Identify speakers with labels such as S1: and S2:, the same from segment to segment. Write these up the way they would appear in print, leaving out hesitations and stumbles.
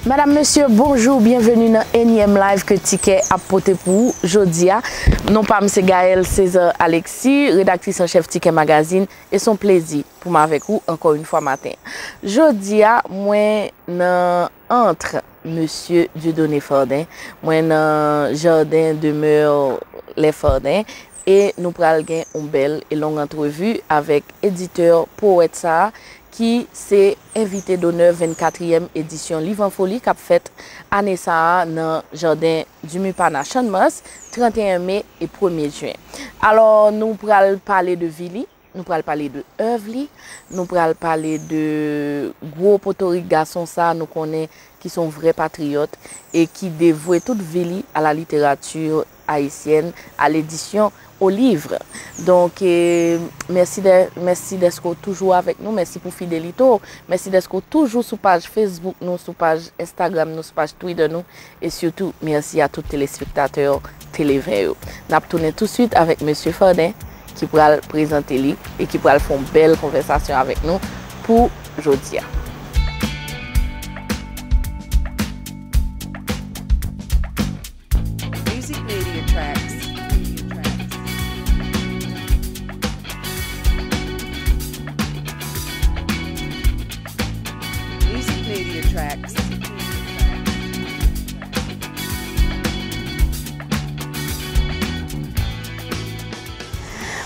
S1: Madame, monsieur, bonjour, bienvenue dans l'énième live que Ticket a porté pour vous aujourd'hui. Non pas M. Gaël César Alexis, rédactrice en chef Ticket Magazine, et son plaisir pour moi avec vous encore une fois matin. Aujourd'hui, moi, entre Monsieur Dieudonné Fordin, moi, dans jardin demeure les Fordin, et nous prenons une belle et longue entrevue avec éditeur poète ça, qui s'est invité d'honneur 24e édition Livre en Folie qui a fait année ça dans le jardin du Mupana Chanmas 31 mai et 1er juin. Alors nous pourrons parler de Vili, nous pourrons parler de Evli, nous pourrons parler de gros potoriques garçons ça nous connaît qui sont vrais patriotes et qui dévouent toute Vili à la littérature haïtienne, à l'édition au livre. Donc, merci d'être toujours avec nous, merci pour fidélité, merci d'être toujours sur page Facebook, nous, sur page Instagram, nous, sur page Twitter, nous, et surtout, merci à tous les téléspectateurs télévé. Nous allons tourner tout de suite avec M. Fordin, qui pourra présenter lui et qui pourra faire une belle conversation avec nous pour aujourd'hui.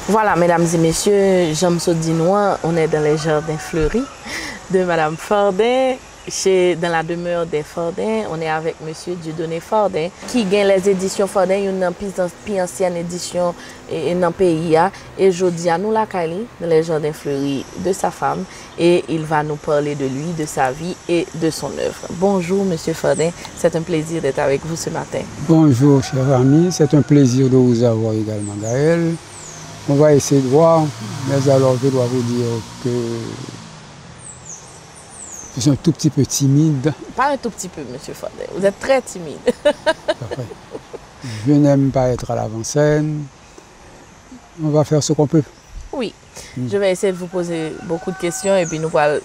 S1: Voilà, mesdames et messieurs, Jean-Monsieur Dinois, on est dans les jardins fleuris de Madame Fordin, dans la demeure des Fordin. On est avec Monsieur Dieudonné Fordin, qui gagne les éditions Fordin, une plus ancienne édition dans le pays. Et aujourd'hui, nous la Kali, dans les jardins fleuris de sa femme, et il va nous parler de lui, de sa vie et de son œuvre. Bonjour, Monsieur Fordin, c'est un plaisir d'être avec vous ce matin.
S2: Bonjour, chers amis, c'est un plaisir de vous avoir également, Gaël. On va essayer de voir, mais alors je dois vous dire que je suis un tout petit peu timide.
S1: Pas un tout petit peu, Monsieur Fordin, vous êtes très timide.
S2: Je n'aime pas être à l'avant-scène. On va faire ce qu'on peut.
S1: Oui, je vais essayer de vous poser beaucoup de questions et puis on va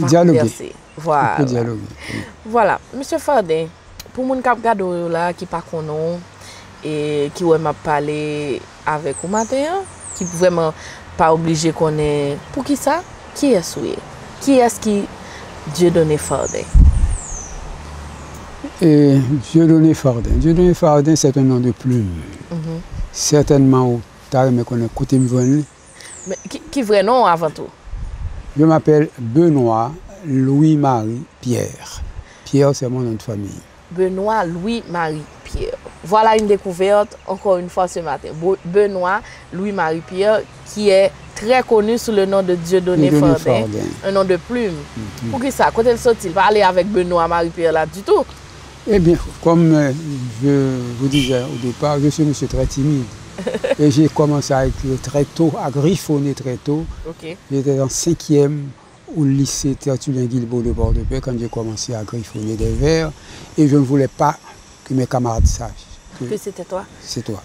S2: dialoguer.
S1: Converser. Voilà.
S2: On peut dialoguer.
S1: Voilà, Monsieur Fordin, pour mon cap gado là qui pas connaît et qui m'a parlé avec vous matin, qui vraiment pas obligé qu'on est. Pour qui ça? Qui est-ce qui est-ce qui Dieudonné Fordin?
S2: Et Dieudonné Fordin. Dieudonné Fordin, c'est un nom de plume. Certainement, tu as aimé qu'on a écouté me.
S1: Mais qui vrai nom avant tout?
S2: Je m'appelle Benoît Louis-Marie Pierre. Pierre, c'est mon nom de famille.
S1: Benoît Louis-Marie Pierre. Voilà une découverte encore une fois ce matin. Benoît Louis-Marie Pierre qui est très connu sous le nom de Dieudonné Fordin, un nom de plume. Pour qui ça? Quand elle sortit, il va aller avec Benoît Marie Pierre là du tout?
S2: Eh bien, comme je vous disais au départ, je suis un monsieur très timide. Et j'ai commencé à écrire très tôt, à griffonner très tôt.
S1: Okay.
S2: J'étais en 5e au lycée Tertullien Guilbeault de Bord-de-Paix quand j'ai commencé à griffonner des vers. Et je ne voulais pas que mes camarades sachent.
S1: Que c'était toi?
S2: C'est toi.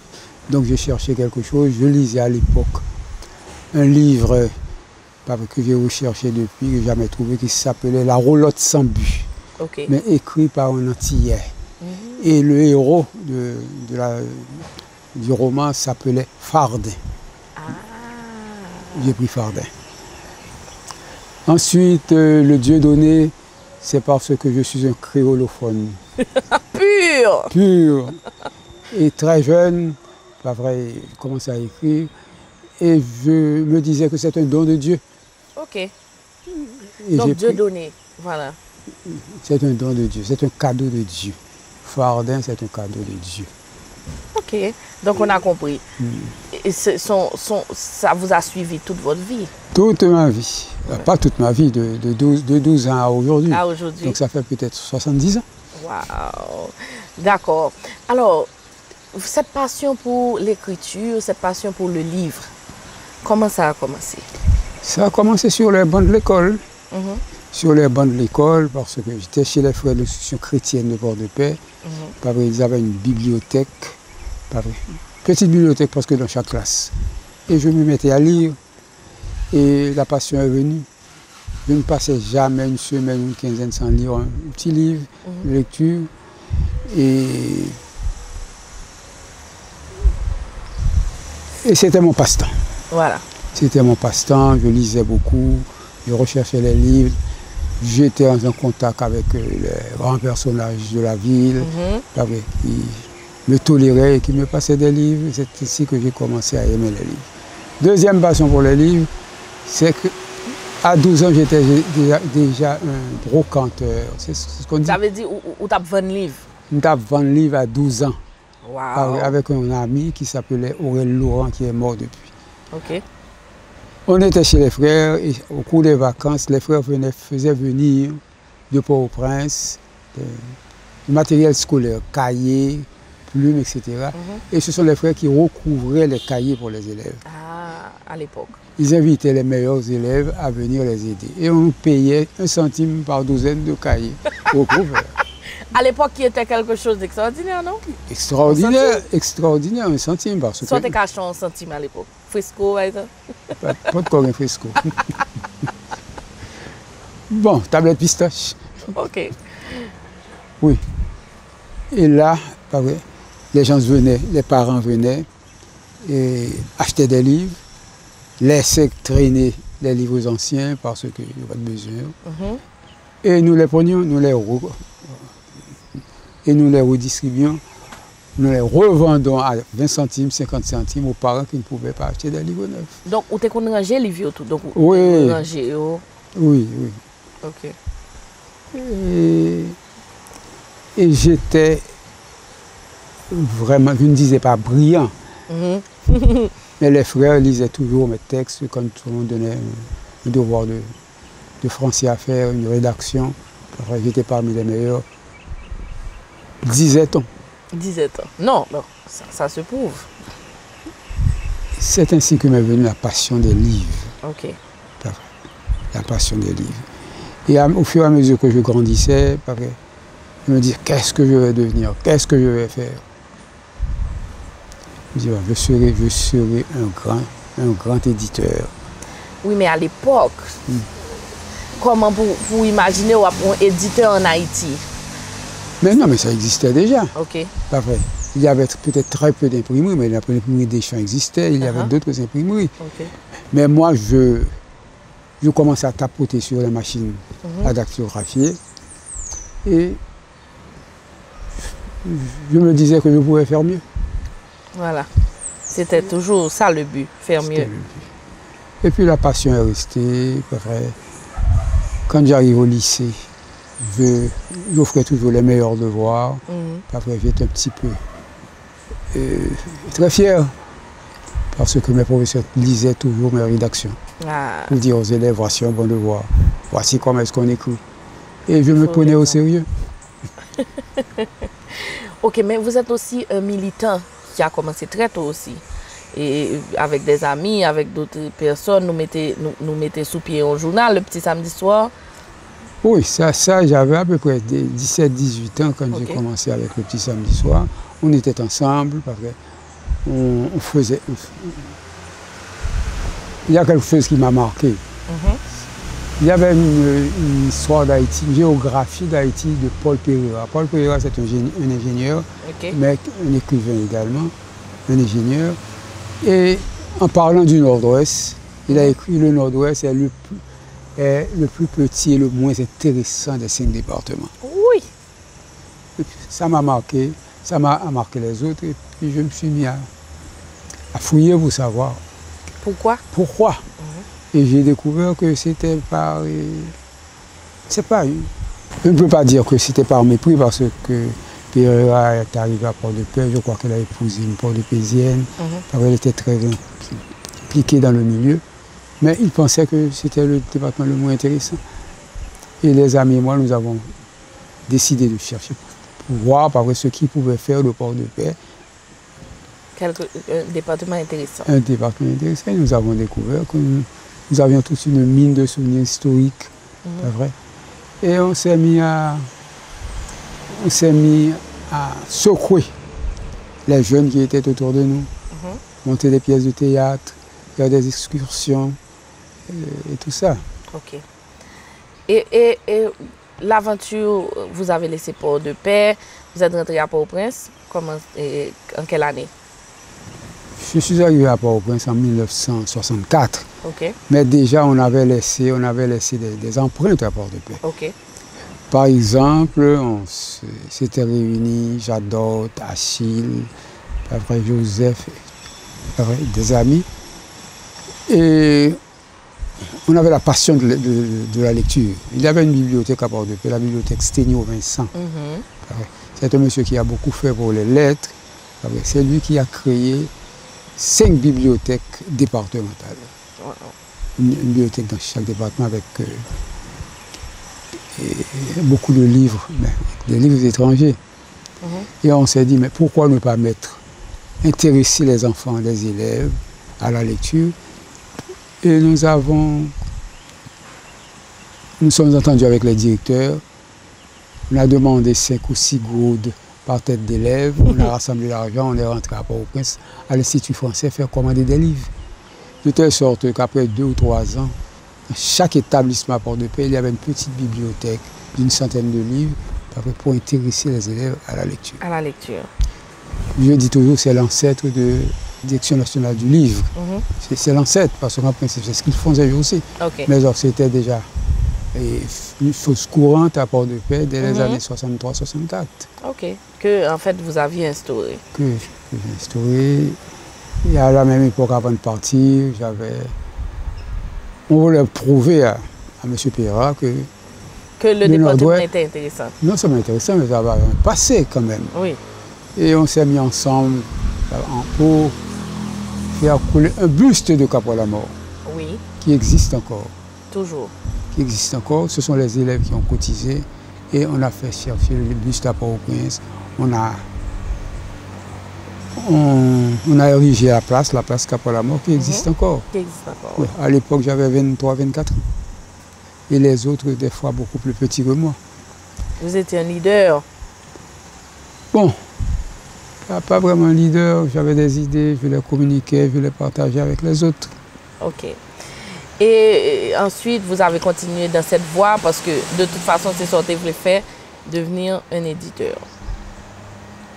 S2: Donc je cherchais quelque chose. Je lisais à l'époque un livre que j'ai recherché depuis, que j'ai jamais trouvé, qui s'appelait La roulotte sans but.
S1: Okay.
S2: Mais écrit par un Antillais. Et le héros du roman s'appelait Fardin.
S1: Ah.
S2: J'ai pris Fardin. Ensuite, le Dieudonné, c'est parce que je suis un créolophone.
S1: Pur!
S2: Pur! Et très jeune, pas vrai, je commençais à écrire. Et je me disais que c'est un don de Dieu.
S1: Ok.
S2: Et
S1: donc Dieudonné, voilà.
S2: C'est un don de Dieu, c'est un cadeau de Dieu. Fardin, c'est un cadeau de Dieu.
S1: Ok, donc on a compris. Et ça vous a suivi toute votre vie?
S2: Toute ma vie. Pas toute ma vie, de 12 ans à aujourd'hui.
S1: À aujourd'hui.
S2: Donc ça fait peut-être 70 ans.
S1: Waouh! D'accord. Alors, cette passion pour l'écriture, cette passion pour le livre, comment ça a commencé?
S2: Ça a commencé sur les bancs de l'école. sur les bancs de l'école, parce que j'étais chez les frères de l'institution chrétienne de Port-de-Paix. Ils avaient une bibliothèque, petite bibliothèque presque dans chaque classe. Et je me mettais à lire, et la passion est venue. Je ne passais jamais une semaine, une quinzaine sans lire un petit livre de lecture. Et c'était mon passe-temps.
S1: Voilà.
S2: C'était mon passe-temps, je lisais beaucoup, je recherchais les livres. J'étais en contact avec les grands personnages de la ville, qui me toléraient et qui me passaient des livres. C'est ici que j'ai commencé à aimer les livres. Deuxième passion pour les livres, c'est qu'à 12 ans, j'étais déjà un brocanteur. C'est ce qu'on dit.
S1: Ça veut dire où tu as vendu livres?
S2: Nous avons vendu livres à 12 ans.
S1: Wow.
S2: Avec un ami qui s'appelait Aurel Laurent, qui est mort depuis.
S1: Ok.
S2: On était chez les frères et au cours des vacances, les frères faisaient venir de Port-au-Prince du matériel scolaire, cahiers, plumes, etc. Et ce sont les frères qui recouvraient les cahiers pour les élèves.
S1: Ah, à l'époque.
S2: Ils invitaient les meilleurs élèves à venir les aider. Et on nous payait 1 centime par douzaine de cahiers recouverts.
S1: À l'époque, qui était quelque chose d'extraordinaire, non?
S2: Extraordinaire, extraordinaire, 1 centime. Parce que...
S1: Soit t'es caché 1 centime à l'époque. Fresco, et ça?
S2: Pas de corps un fresco. Bon, tablette pistache.
S1: Ok.
S2: Oui. Et là, les gens venaient, les parents venaient et achetaient des livres, laissaient traîner les livres anciens parce qu'il n'y avait pas de besoin. Et nous les prenions, nous les redistribuions, nous les revendons à 20 centimes, 50 centimes aux parents qui ne pouvaient pas acheter des livres neufs.
S1: Donc, vous avez rangé les livres tout? Donc,
S2: oui.
S1: Rangé,
S2: oui, oui.
S1: Ok.
S2: Et j'étais vraiment, je ne disais pas brillant, mais les frères lisaient toujours mes textes quand on me donnait un devoir de français à faire, une rédaction. J'étais parmi les meilleurs. Disait-on.
S1: Disait-on. Non, non, ça se prouve.
S2: C'est ainsi que m'est venue la passion des livres.
S1: Ok.
S2: La passion des livres. Et au fur et à mesure que je grandissais, je me disais, qu'est-ce que je vais devenir? Qu'est-ce que je vais faire? Je me disais, je serai un grand éditeur.
S1: Oui, mais à l'époque, comment vous imaginez un éditeur en Haïti?
S2: Mais non, mais ça existait déjà.
S1: Ok.
S2: Pas vrai. Il y avait peut-être très peu d'imprimeries, mais l'imprimerie des champs existait, il y avait d'autres imprimeries.
S1: Okay.
S2: Mais moi, je commençais à tapoter sur les machines à dactylographier et je me disais que je pouvais faire mieux.
S1: Voilà. C'était toujours ça le but, faire mieux.
S2: Et puis la passion est restée. Quand j'arrive au lycée, j'offrais toujours les meilleurs devoirs. Après, j'étais un petit peu très fier parce que mes professeurs lisaient toujours mes rédactions. Pour dire aux élèves, voici un bon devoir, voici comment est-ce qu'on écrit. Et je me prenais au sérieux.
S1: Ok, mais vous êtes aussi un militant qui a commencé très tôt aussi. Et avec des amis, avec d'autres personnes, nous mettons sous pied un journal le petit samedi soir.
S2: Oui, ça j'avais à peu près 17-18 ans quand j'ai commencé avec le petit samedi soir. On était ensemble, parce qu'on faisait... Il y a quelque chose qui m'a marqué. Il y avait une histoire d'Haïti, une géographie d'Haïti de Paul Pereira. Paul Pereira, c'est un ingénieur, mais un écrivain également, un ingénieur. Et en parlant du Nord-Ouest, il a écrit le Nord-Ouest est le plus petit et le moins intéressant des 5 départements.
S1: Oui.
S2: Et puis, ça m'a marqué, ça m'a marqué les autres, et puis je me suis mis à fouiller pour savoir.
S1: Pourquoi?
S2: Pourquoi? Et j'ai découvert que c'était par... C'est pas... Je ne peux pas dire que c'était par mépris parce que Pereira est arrivé à Port-de-Paix, je crois qu'elle a épousé une Port-de-Paisienne. Elle était très impliquée dans le milieu. Mais il pensait que c'était le département le moins intéressant. Et les amis et moi, nous avons décidé de chercher pour voir ce qu'ils pouvaient faire de Port-de-Paix.
S1: Un département intéressant.
S2: Un département intéressant. Nous avons découvert que nous avions tous une mine de souvenirs historiques, pas vrai. Et on s'est mis à secouer les jeunes qui étaient autour de nous, monter des pièces de théâtre, faire des excursions et tout ça.
S1: Ok. Et l'aventure, vous avez laissé Port-de-Paix, vous êtes rentré à Port-au-Prince, en quelle année?
S2: Je suis arrivé à Port-au-Prince en 1964.
S1: Ok.
S2: Mais déjà, on avait laissé des empreintes à Port-de-Paix.
S1: Ok.
S2: Par exemple, on s'était réunis, Jadot, Achille, après Joseph, après des amis. Et on avait la passion de la lecture. Il y avait une bibliothèque à Port-de-Paix, la bibliothèque Sténio Vincent. C'est un monsieur qui a beaucoup fait pour les lettres. C'est lui qui a créé 5 bibliothèques départementales.
S1: Wow.
S2: Une bibliothèque dans chaque département avec beaucoup de livres, des livres étrangers. Et on s'est dit, mais pourquoi ne pas intéresser les enfants, les élèves à la lecture? Et nous sommes entendus avec les directeurs. On a demandé 5 ou 6 gourdes par tête d'élèves. On a rassemblé l'argent, on est rentré à Port-au-Prince, à l'Institut français, faire commander des livres. De telle sorte qu'après 2 ou 3 ans, dans chaque établissement à Port-de-Paix, il y avait une petite bibliothèque d'une centaine de livres pour intéresser les élèves à la lecture.
S1: À la lecture.
S2: Je dis toujours que c'est l'ancêtre de Direction nationale du livre. C'est l'ancêtre, parce qu'en principe, c'est ce qu'ils faisaient aussi.
S1: Okay.
S2: Mais c'était déjà une chose courante à Port-de-Paix dès les années 63-64.
S1: Ok. Que, en fait, vous aviez instauré.
S2: Que j'ai instauré. Et à la même époque, avant de partir, on voulait prouver à M. Péra que
S1: le département était intéressant.
S2: Non seulement intéressant, mais ça avait un passé quand même.
S1: Oui.
S2: Et on s'est mis ensemble pour faire couler un buste de Capois-la-Mort.
S1: Oui.
S2: Qui existe encore.
S1: Toujours.
S2: Qui existe encore. Ce sont les élèves qui ont cotisé et on a fait chercher le buste à Port-au-Prince. On a érigé la place Capois-la-Mort qui existe encore.
S1: Qui existe encore.
S2: Oui. À l'époque, j'avais 23-24 ans. Et les autres, des fois, beaucoup plus petits que moi.
S1: Vous étiez un leader?
S2: Bon, pas vraiment un leader. J'avais des idées, je les communiquais, je les partageais avec les autres.
S1: Ok. Et ensuite, vous avez continué dans cette voie parce que, de toute façon, c'est ce que vous voulez faire, devenir un éditeur.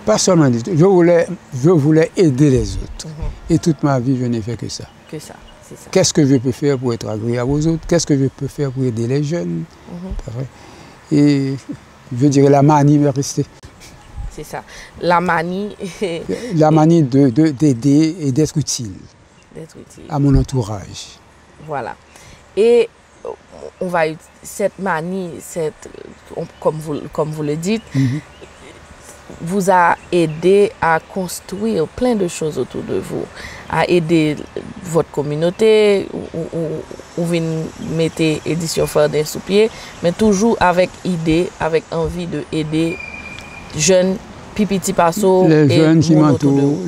S2: Pas seulement un éditeur. Je voulais aider les autres. Et toute ma vie, je n'ai fait que ça.
S1: Que ça, c'est ça.
S2: Qu'est-ce que je peux faire pour être agréable aux autres? Qu'est-ce que je peux faire pour aider les jeunes? Et je dirais la manie m'est restée.
S1: C'est ça. La manie.
S2: La manie d'aider et d'être utile.
S1: D'être utile.
S2: À mon entourage.
S1: Voilà. Et cette manie, comme vous le dites, vous a aidé à construire plein de choses autour de vous, à aider votre communauté, où vous mettez Édition Fardin sous pied, mais toujours avec idée, avec envie de aider jeunes, Pipiti Passo,
S2: les jeunes qui m'entourent,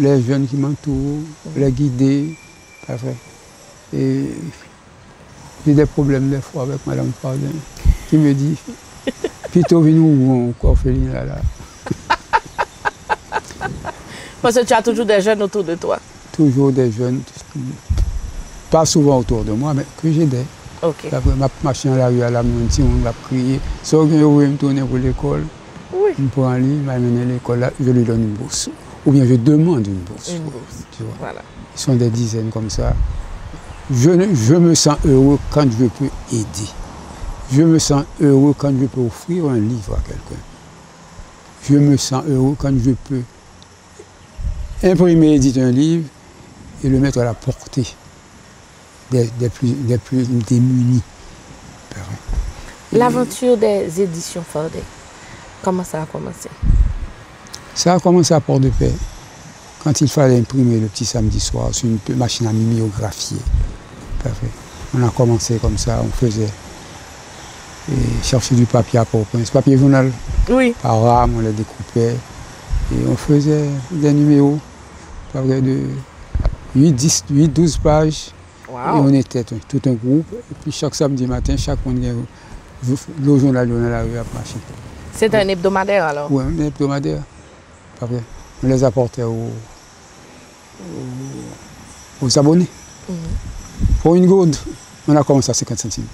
S2: les guider, pas vrai. Et j'ai des problèmes des fois avec Madame Fardin, qui me dit, plutôt nous encore Féline là.
S1: Parce que tu as toujours des jeunes autour de toi.
S2: Toujours des jeunes, pas souvent autour de moi, mais que j'aidais.
S1: Ok.
S2: Après, ma machine à la rue, à la maison, on va crier. Sauf que je voulais me tourner pour l'école.
S1: Oui.
S2: Je prends un livre, je m'amène à l'école, je lui donne une bourse. Ou bien je demande une bourse.
S1: Une bourse.
S2: Tu vois.
S1: Voilà.
S2: Ils sont des dizaines comme ça. Je me sens heureux quand je peux aider. Je me sens heureux quand je peux offrir un livre à quelqu'un. Je me sens heureux quand je peux imprimer, éditer un livre et le mettre à la portée des plus démunis.
S1: L'aventure des éditions Fardin, comment ça a commencé?
S2: Ça a commencé à Port-de-Paix, quand il fallait imprimer le petit samedi soir sur une machine à miméographier. On a commencé comme ça, on faisait chercher du papier à Port-au-Prince, papier journal.
S1: Oui.
S2: Par rame, on les découpait et on faisait des numéros de 8-12 pages.
S1: Wow.
S2: Et on était tout un groupe. Et puis chaque samedi matin, chaque monde le journal dans la rue à marcher.
S1: C'est un hebdomadaire alors?
S2: Oui, un hebdomadaire. Pas vrai. On les apportait aux abonnés. Pour une gourde, on a commencé à 50 centimes.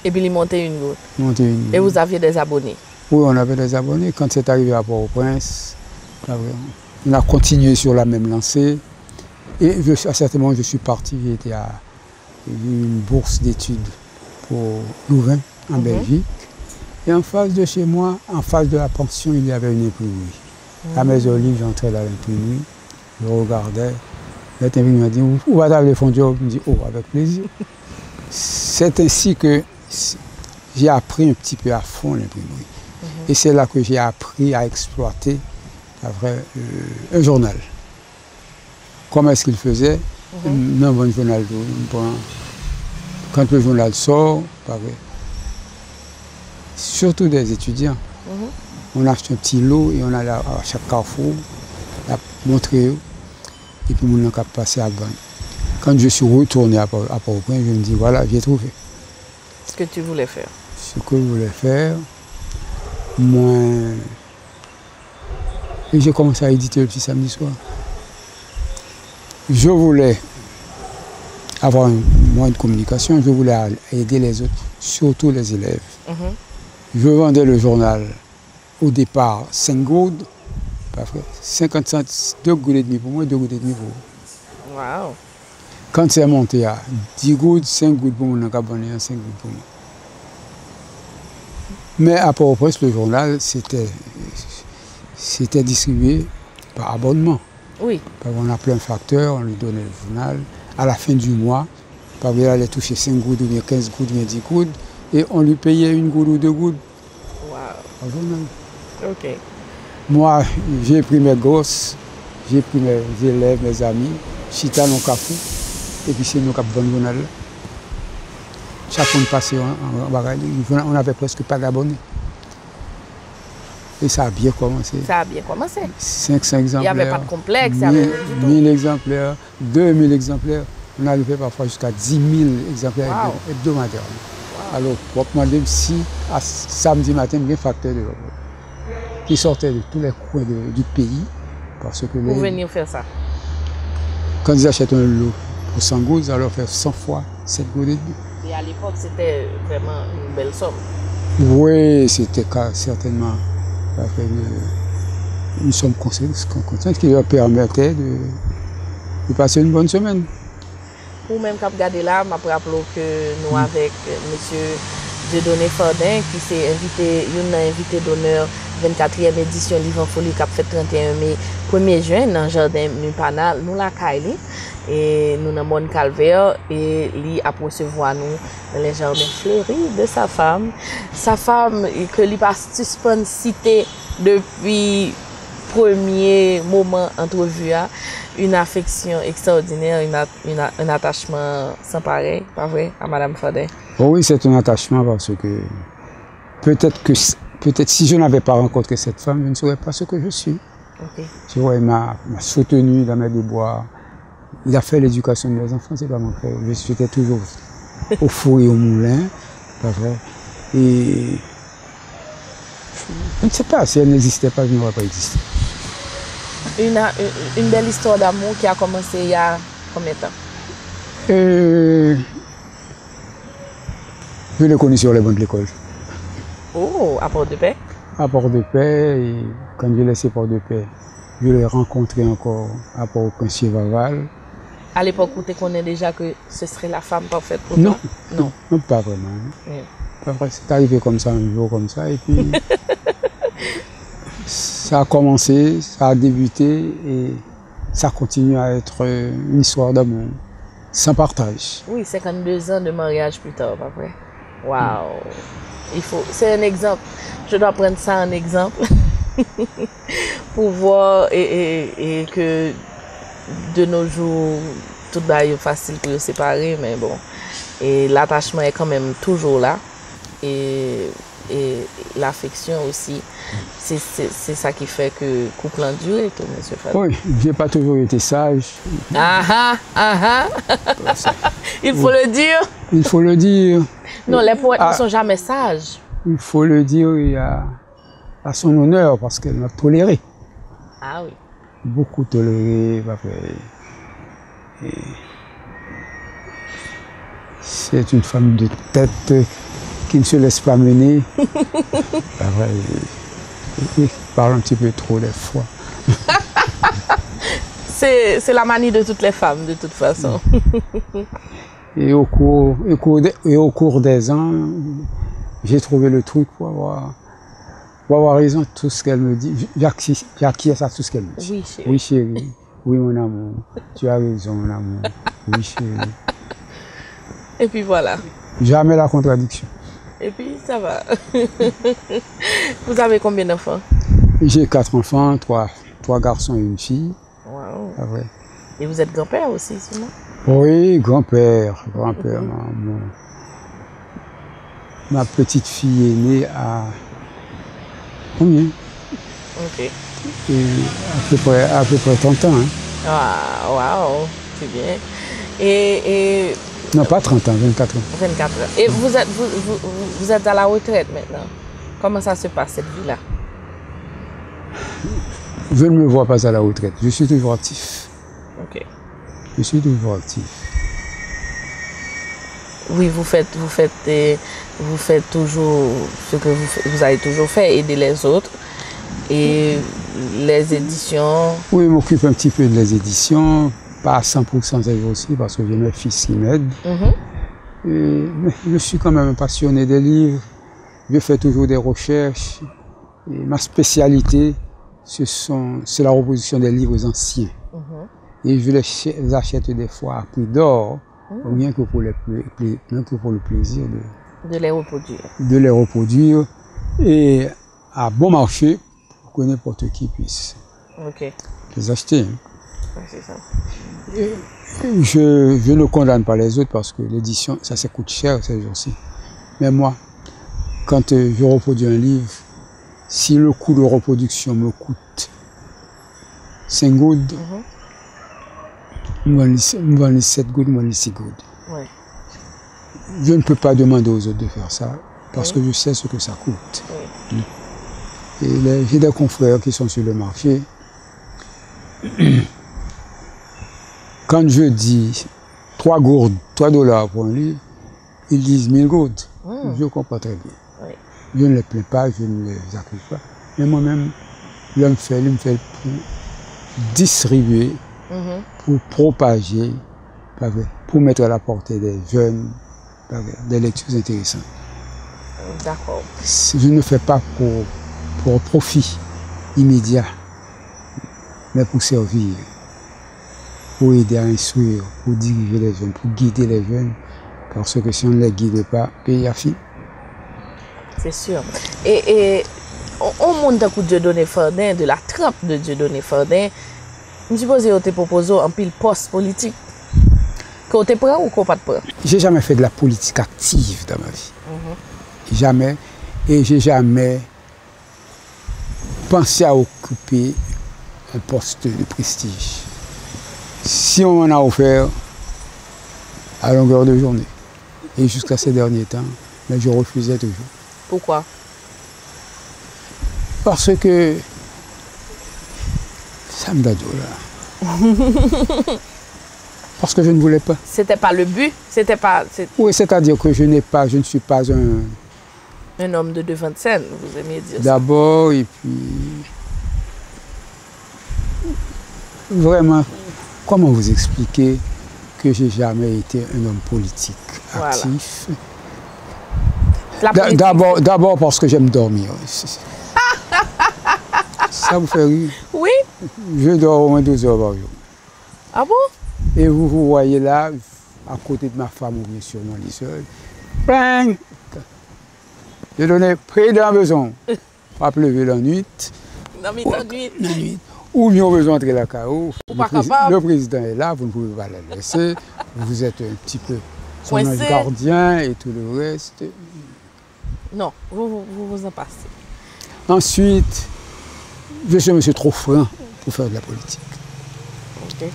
S1: Et puis, il montait une gourde.
S2: Monter
S1: Et vous aviez des abonnés?
S2: Oui, on avait des abonnés. Quand c'est arrivé à Port-au-Prince, on a continué sur la même lancée. Et à certains moments, je suis parti, j'ai eu une bourse d'études pour Louvain, en Belgique. Et en face de chez moi, en face de la pension, il y avait une imprimerie. À mes olives, j'entrais dans l'imprimerie, je regardais. L'imprimerie m'a dit, où va t'aller ton job? Je me dis, oh, avec plaisir. C'est ainsi que j'ai appris un petit peu à fond l'imprimerie. Et c'est là que j'ai appris à exploiter un journal. Comment est-ce qu'il faisait? Un bon journal. Quand le journal sort, surtout des étudiants, on achète un petit lot et on allait à chaque carrefour, montrer, et puis on a passé à la banque. Quand je suis retourné à Port-au-Prince, je me dis, voilà, j'ai trouvé.
S1: Ce que tu voulais faire?
S2: Ce que je voulais faire. Moi, et j'ai commencé à éditer le petit samedi soir. Je voulais avoir un moyen de communication, je voulais aider les autres, surtout les élèves. Je vendais le journal au départ 5 gouttes, 50 cents, 2 gouttes et demi pour moi, 2 gouttes et demi pour vous.
S1: Wow.
S2: Quand c'est monté à 10 gouttes, 5 gouttes pour mon abonné, 5 gouttes pour moi. Mais à Port-au-Prince, le journal, c'était distribué par abonnement.
S1: Oui.
S2: On appelait un facteur, on lui donnait le journal. À la fin du mois, il allait toucher 5 gouttes, ou bien 15 gouttes, ou bien 10 gouttes, et on lui payait 1 goutte ou 2 gouttes.
S1: Wow.
S2: Par journal.
S1: Ok.
S2: Moi, j'ai pris mes gosses, j'ai pris mes élèves, mes amis, chita dans le café, et puis c'est nous qui avons le journal. Chacun passait en bagaille, on n'avait presque pas d'abonnés. Et ça a bien commencé.
S1: Ça a bien commencé.
S2: 500 exemplaires.
S1: Il n'y avait pas de complexe.
S2: 1000 exemplaires, 2000 exemplaires. On arrivait parfois jusqu'à 10 000 exemplaires hebdomadaires. Wow. Alors, proprement dit, si à samedi matin, il y a un facteur de qui sortait de tous les coins du pays. Parce que
S1: pour venir faire ça.
S2: Quand ils achètent un lot pour 100 gouttes, ils leur faire 100 fois 7 gouttes et demi.
S1: Et à l'époque, c'était vraiment une belle somme.
S2: Oui, c'était certainement une somme constante qui leur permettait de passer une bonne semaine.
S1: Pour même quand regarder là, je me rappelle que nous avec M. Dieudonné Fordin, qui s'est invité d'honneur 24e édition Livre en Folie qui a fait 31 mai, 1er juin dans le jardin Mupanal, nous la Kaili. Et nous avons un calvaire et lui a recevoir nous dans les jardins fleuris de sa femme. Sa femme que lui pas suspend cité depuis premier moment entrevue, une affection extraordinaire, un attachement sans pareil, pas vrai, à Madame Fordin?
S2: Oh oui, c'est un attachement parce que peut-être si je n'avais pas rencontré cette femme, je ne serais pas ce que je suis.
S1: Okay.
S2: Tu vois, il m'a soutenu dans mes déboires. Il a fait l'éducation de mes enfants, c'est pas mon frère. J'étais toujours au four et au moulin, pas vrai. Et je ne sais pas, si elle n'existait pas, je n'aurais pas existé.
S1: Une belle histoire d'amour qui a commencé il y a combien de temps?
S2: Je l'ai connu sur les bancs de l'école.
S1: Oh, à Port-de-Paix?
S2: À Port-de-Paix, et quand j'ai laissé Port-de-Paix, je l'ai rencontré encore à Port-au-Prince-Vaval.
S1: À l'époque où tu connais déjà que ce serait la femme parfaite pour
S2: toi?
S1: Non,
S2: pas vraiment. C'est arrivé comme ça, un jour comme ça, et puis ça a commencé, ça a débuté, et ça continue à être une histoire d'amour, sans partage.
S1: Oui, 52 ans de mariage plus tard, pas vrai? Waouh! C'est un exemple. Je dois prendre ça en exemple pour voir et que de nos jours, tout est facile pour se séparer, mais bon. Et l'attachement est quand même toujours là. Et l'affection aussi. C'est ça qui fait que le couple a duré, tout, monsieur Fadel.
S2: Oui, j'ai pas toujours été sage.
S1: Ah ah, il faut le dire.
S2: Il faut le dire.
S1: Non, les poètes ne sont jamais sages.
S2: Il faut le dire à son honneur parce qu'elle m'a toléré.
S1: Ah oui.
S2: Beaucoup toléré. C'est une femme de tête qui ne se laisse pas mener. Il parle un petit peu trop des fois.
S1: C'est la manie de toutes les femmes, de toute façon.
S2: Et au cours des ans, j'ai trouvé le truc pour avoir raison de tout ce qu'elle me dit. J'acquiesce à tout ce qu'elle me dit.
S1: Oui, chérie.
S2: Oui, chérie. Oui, mon amour. Tu as raison, mon amour. Oui, chérie.
S1: Et puis voilà.
S2: Jamais la contradiction.
S1: Et puis ça va. Vous avez combien d'enfants?
S2: J'ai 4 enfants, 3 garçons et une fille.
S1: Wow.
S2: Ah ouais.
S1: Et vous êtes grand-père aussi, sinon?
S2: Oui, grand-père. Ma petite fille est née à combien?
S1: Ok.
S2: Et à peu près 30 ans. Hein.
S1: Ah, waouh, c'est bien. Et
S2: Non, pas 30 ans, 24 ans.
S1: 24 ans. Et vous êtes à la retraite maintenant. Comment ça se passe, cette vie-là?
S2: Je ne me vois pas à la retraite. Je suis toujours actif.
S1: Ok.
S2: Je suis toujours actif.
S1: Oui, vous faites toujours ce que vous avez toujours fait, aider les autres. Et les éditions.
S2: Oui, je m'occupe un petit peu de les éditions. Pas à 100% cette aussi, parce que j'ai mes fils qui m'aident. Mais je suis quand même un passionné des livres. Je fais toujours des recherches. Et ma spécialité, c'est la reproduction des livres anciens. Et je les achète des fois à prix d'or, rien que pour le plaisir
S1: de les reproduire.
S2: De les reproduire. Et à bon marché, pour que n'importe qui puisse les acheter.
S1: Ouais, c'est ça.
S2: Je ne condamne pas les autres parce que l'édition, ça coûte cher ces jours-ci. Mais moi, quand je reproduis un livre, si le coût de reproduction me coûte 5 gouttes, moi, 7 gouttes, moi, 6 gouttes.
S1: Ouais.
S2: Je ne peux pas demander aux autres de faire ça parce que je sais ce que ça coûte.
S1: Oui.
S2: Et j'ai des confrères qui sont sur le marché. Quand je dis 3 dollars pour un livre, ils disent 1000 gouttes. Je comprends très bien.
S1: Oui.
S2: Je ne les plains pas, je ne les accuse pas. Mais moi-même, je me fais pour distribuer, pour propager, pour mettre à la portée des jeunes, des lectures intéressantes.
S1: D'accord.
S2: Je ne fais pas pour profit immédiat, mais pour servir, pour aider à instruire, pour diriger les jeunes, pour guider les jeunes, parce que si on ne les guide pas, le pays a fini.
S1: C'est sûr. Et au monde d'un coup de Dieudonné Fardin, de la trappe de Dieudonné Fardin, je suppose que tu proposes un pile poste politique. Qu'on te prend ou qu'on pas te prend?
S2: J'ai jamais fait de la politique active dans ma vie. Jamais. Et j'ai jamais pensé à occuper un poste de prestige. Si on m'en a offert, à longueur de journée. Et jusqu'à ces derniers temps, mais je refusais toujours.
S1: Pourquoi?
S2: Parce que ça me donne là. Parce que je ne voulais pas.
S1: C'était pas le but? C'était pas...
S2: Oui, c'est-à-dire que je ne suis pas
S1: un homme de devant de scène, vous aimez dire ça?
S2: D'abord, et puis... Vraiment, comment vous expliquer que j'ai jamais été un homme politique actif?
S1: Voilà.
S2: D'abord parce que j'aime dormir. Ça vous fait rire?
S1: Oui.
S2: Je dors au moins 12 heures par jour.
S1: Ah bon?
S2: Et vous voyez là, à côté de ma femme, ou bien sur mon lit seul, bang! J'ai donné près de la maison. Pas pleuver la nuit.
S1: La nuit.
S2: Ou bien on veut entrer la carreau.
S1: Le
S2: président est là, vous ne pouvez pas le laisser. Vous êtes un petit peu son ange gardien et tout le reste.
S1: Non, vous en passez.
S2: Ensuite, je suis un monsieur trop franc pour faire de la politique.
S1: Ok.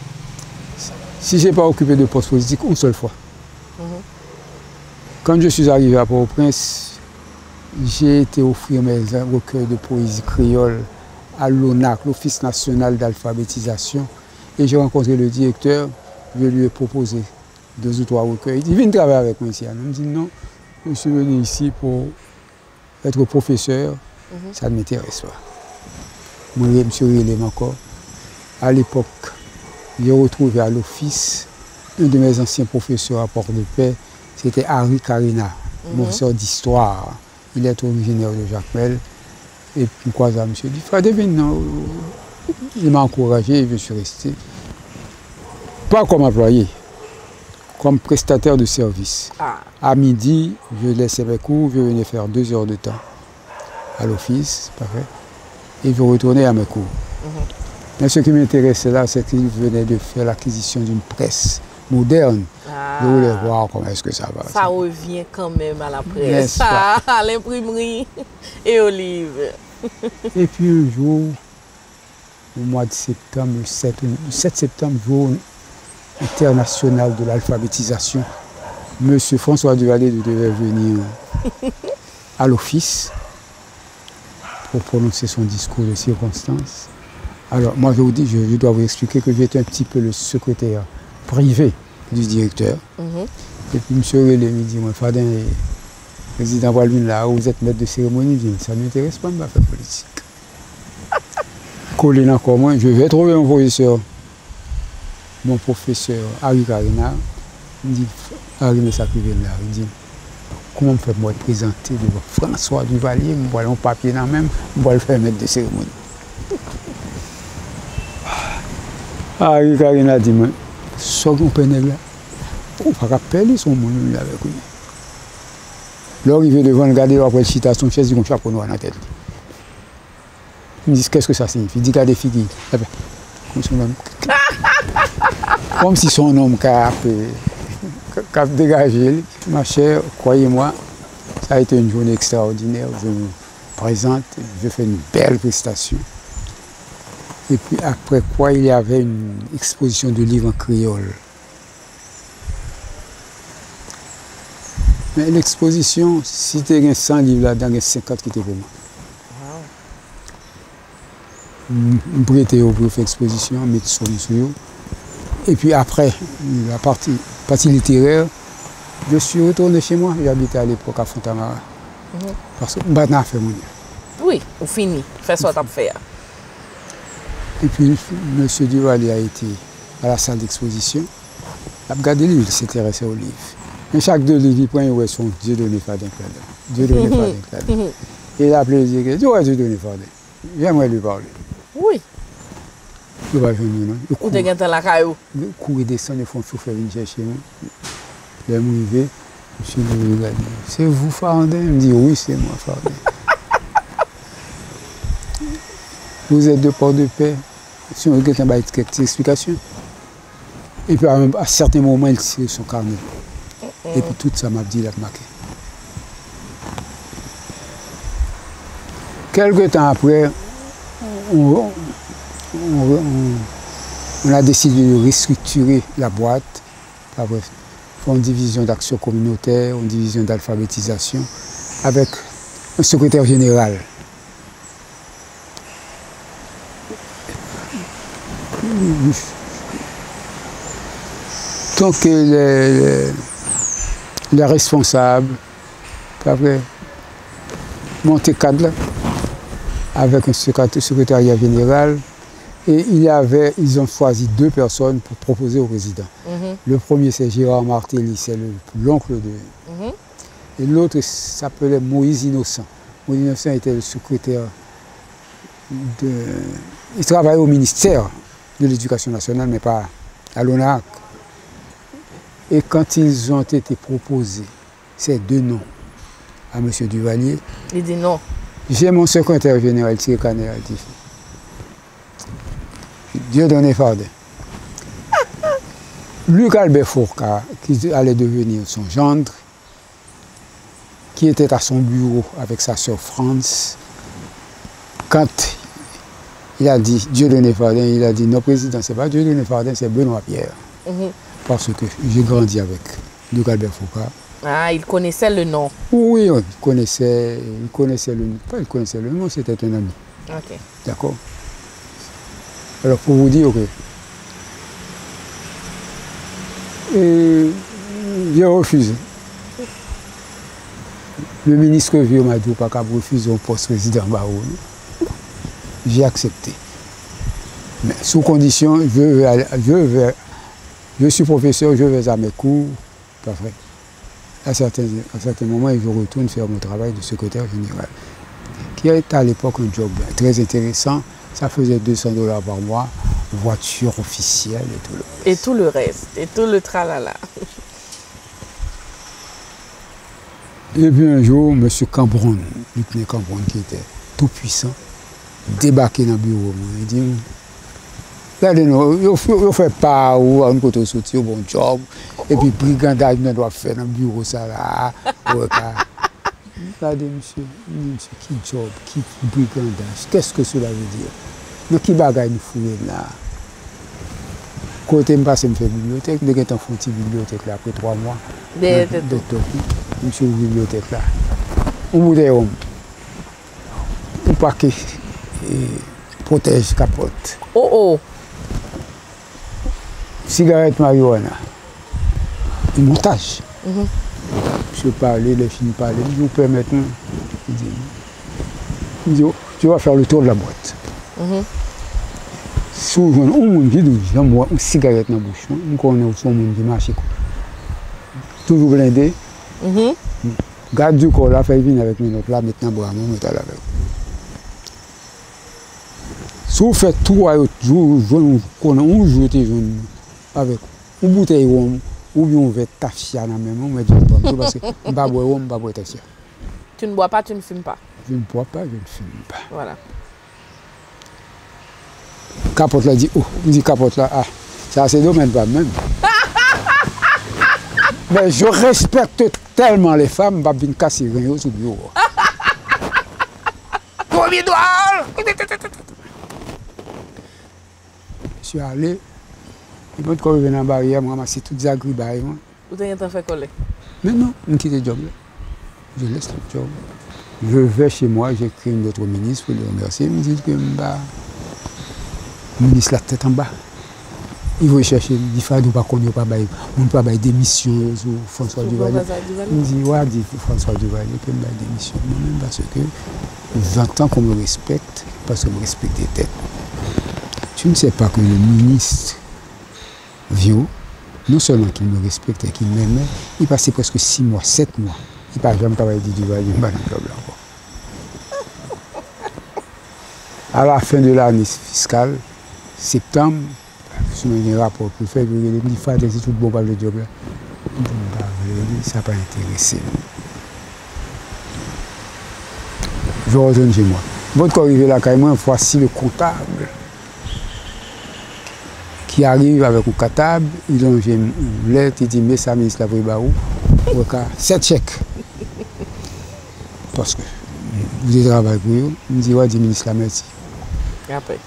S2: Si je n'ai pas occupé de poste politique une seule fois, quand je suis arrivé à Port-au-Prince, j'ai été offrir mes recueils de poésie créole à l'ONAC, l'Office national d'alphabétisation, et j'ai rencontré le directeur, je lui ai proposé 2 ou 3 recueils. Il dit, viens travailler avec moi ici. Il me dit, non, je suis venu ici pour être professeur, ça ne m'intéresse pas. Moi, je me suis relève encore. À l'époque, j'ai retrouvé à l'office un de mes anciens professeurs à Port-de-Paix, c'était Harry Carina, mon professeur d'histoire. Il est originaire de Jacmel. Et puis, quoi ça, monsieur dit, Fadé, non. Il m'a encouragé et je suis resté. Pas comme employé, comme prestataire de service. À midi, je laissais mes cours, je venais faire 2 heures de temps à l'office, parfait, et je retournais à mes cours. Mais ce qui m'intéressait là, c'est qu'il venait de faire l'acquisition d'une presse moderne. Je voulais voir comment est-ce que ça va.
S1: Ça revient quand même à la presse, à l'imprimerie et aux livres.
S2: Et puis un jour, au mois de septembre, le 7 septembre, jour international de l'alphabétisation, M. François Duvalier devait venir à l'office pour prononcer son discours de circonstance. Alors moi je dois vous expliquer que j'étais un petit peu le secrétaire privé du directeur. Et puis M. Relé me dit, moi, Fadin, président Walvin, là, vous êtes maître de cérémonie, dit, ça ne m'intéresse pas de faire politique. Collé encore moins, je vais trouver mon professeur Harry Carina. Il me dit, Harry me s'acrivait là, il dit, comment me fait moi être présenté devant François Duvalier, je vais un papier dans même, je vais le faire maître de cérémonie. Harry Carina dit, moi, sors mon pénègle là, on va rappeler son monde avec lui. Là, il vient devant, regarder après le chita, son chaise, il a un chapeau noir dans la tête. Il me dit, qu'est-ce que ça signifie? Il dit, regardez, figure. Comme si son homme a dégagé. Ma chère, croyez-moi, ça a été une journée extraordinaire. Je me présente, je fais une belle prestation. Et puis après quoi, il y avait une exposition de livres en créole. Mais l'exposition, si tu as 100 livres là-dedans, il y a 50 qui étaient pour moi. Je prêtais pour faire l'exposition, mettre sur le. Et puis après, la partie littéraire, je suis retourné chez moi. J'habitais à l'époque à Fontamara. Parce que je n'ai fait mon livre.
S1: Oui, on finit. Fais ce que tu as fait.
S2: Et puis, M. Duvalier a été à la salle d'exposition. Il a regardé le livre, il s'intéressait au livre. Mais chaque 2 livres, il prend un son Dieu donné Fadin Cladin. Dieu donné Fadin Cladin. Et il a appelé le directeur, Dieu donné Fadin. J'aimerais lui parler.
S1: Oui.
S2: Il va venir, non?
S1: Ou tu es dans la caillou?
S2: Il court et descend, il faut un chauffeur venir chercher moi. Il est arrivé, je me regarde. C'est vous, Fardin? Il me dit, oui, c'est moi, Fardin. Vous êtes de Port-de-Paix. Si on regarde une petite explication. Et puis à certains moments, il tire son carnet. Et puis tout ça m'a dit, il a marqué. Quelque temps après, on a décidé de restructurer la boîte. Après, une division d'action communautaire, une division d'alphabétisation, avec un secrétaire général. Donc les responsables, après, monter cadre avec un secrétariat général, et ils ont choisi 2 personnes pour proposer au président. Le premier, c'est Gérard Martelly, c'est l'oncle de... Et l'autre s'appelait Moïse Innocent. Moïse Innocent était le secrétaire de... Il travaillait au ministère de l'Éducation nationale, mais pas à l'ONAC. Et quand ils ont été proposés, ces 2 noms, à M. Duvalier,
S1: il dit non.
S2: J'ai mon secrétaire général, Thierry Canet, a dit Dieu donné Fardin. Luc Albert Fourcade, qui allait devenir son gendre, qui était à son bureau avec sa sœur France, quand il a dit Dieudonné Fardin, il a dit non, président, ce n'est pas Dieudonné Fardin, c'est Benoît Pierre. Parce que j'ai grandi avec Luc Albert Foucault.
S1: Ah, il connaissait le nom.
S2: Oui, il connaissait le nom. Pas il connaissait le nom, c'était un ami.
S1: Ok.
S2: D'accord. Alors, pour vous dire que j'ai refusé. Le ministre Vieux m'a dit pas qu'à refuser un poste président Barreau. J'ai accepté. Mais sous condition, je suis professeur, je vais à mes cours. Pas vrai. À certains moments, je retourne faire mon travail de secrétaire général, qui était à l'époque un job très intéressant. Ça faisait 200 $ par mois, voiture officielle et tout le reste.
S1: Et tout le reste, et tout le tralala.
S2: Et puis un jour, M. Cambron, lieutenant Cambron, qui était tout puissant, débarqué dans le bureau. Il dit, regardez-nous, il ne fait pas où on peut sortir au bon job, et puis brigandage ne doit faire dans le bureau ça là. Regardez, monsieur, qui job, qui brigandage, qu'est-ce que cela veut dire? Mais qui bagaille nous fouiller là? Côté je passe, je fais bibliothèque, je vais faire une bibliothèque là après 3 mois. Monsieur la bibliothèque là. On bouteille homme. Un paquet protège capote.
S1: Oh oh.
S2: Cigarette marijuana. Un montage. Je parlais, les filles parlaient, je vous permets maintenant. Il dit, tu vas faire le tour de la boîte. Si on a un monde qui dit, j'envoie une cigarette dans la bouche, on connaît son monde qui marche. Toujours blindé. Garde du corps là, fait venir avec nous là, maintenant, on est là avec. Si vous faites 3 jours, on a un jour avec une bouteille ou bien on veut tafia dans la même, on met du temps. Parce que je ne bois pas tafia.
S1: Tu ne bois pas, tu ne fumes pas.
S2: Je ne bois pas, je ne fume pas.
S1: Voilà.
S2: Capote là dit, oh, il dit capote là, ah, ça c'est domaine pas même. Mais je respecte tellement les femmes, je ne vais pas casser rien sur le bureau. Je suis allé, il m'a dit qu'on venait dans la barrière, je ramassé toutes les agribailles.
S1: Vous avez fait coller?
S2: Mais non, je quitte le job là. Je laisse le job. Je vais chez moi, j'écris une autre ministre pour le remercier. Il me dit que le ministre la tête en bas. Il veut chercher, il faut pas qu'on ne pas bailler démission sur François Duvalier. Il me dit, ouais, dit François Duvalier que je baille démission. Moi-même parce que 20 ans qu'on me respecte, parce que je me respecte des têtes. Tu ne sais pas que le ministre Vieux, non seulement qu'il me respectait, qu'il m'aimait, il passait presque 6 mois, 7 mois. Il n'a jamais travaillé du Duvalier, il n'a pas encore. À la fin de l'année fiscale, septembre, je me un rapport pour faire, il me dit, c'est tout bon pour le job. Ça n'a pas intéressé. Je retourne chez moi. Bon, quand arrivé là, voici le comptable qui arrive avec un comptable, il a une lettre, il dit, mais ça, ministre la Bribaou, 7 chèques. Parce que vous êtes travaillé pour eux, il me dit, ouais, dis ministre la merci.
S1: Et après?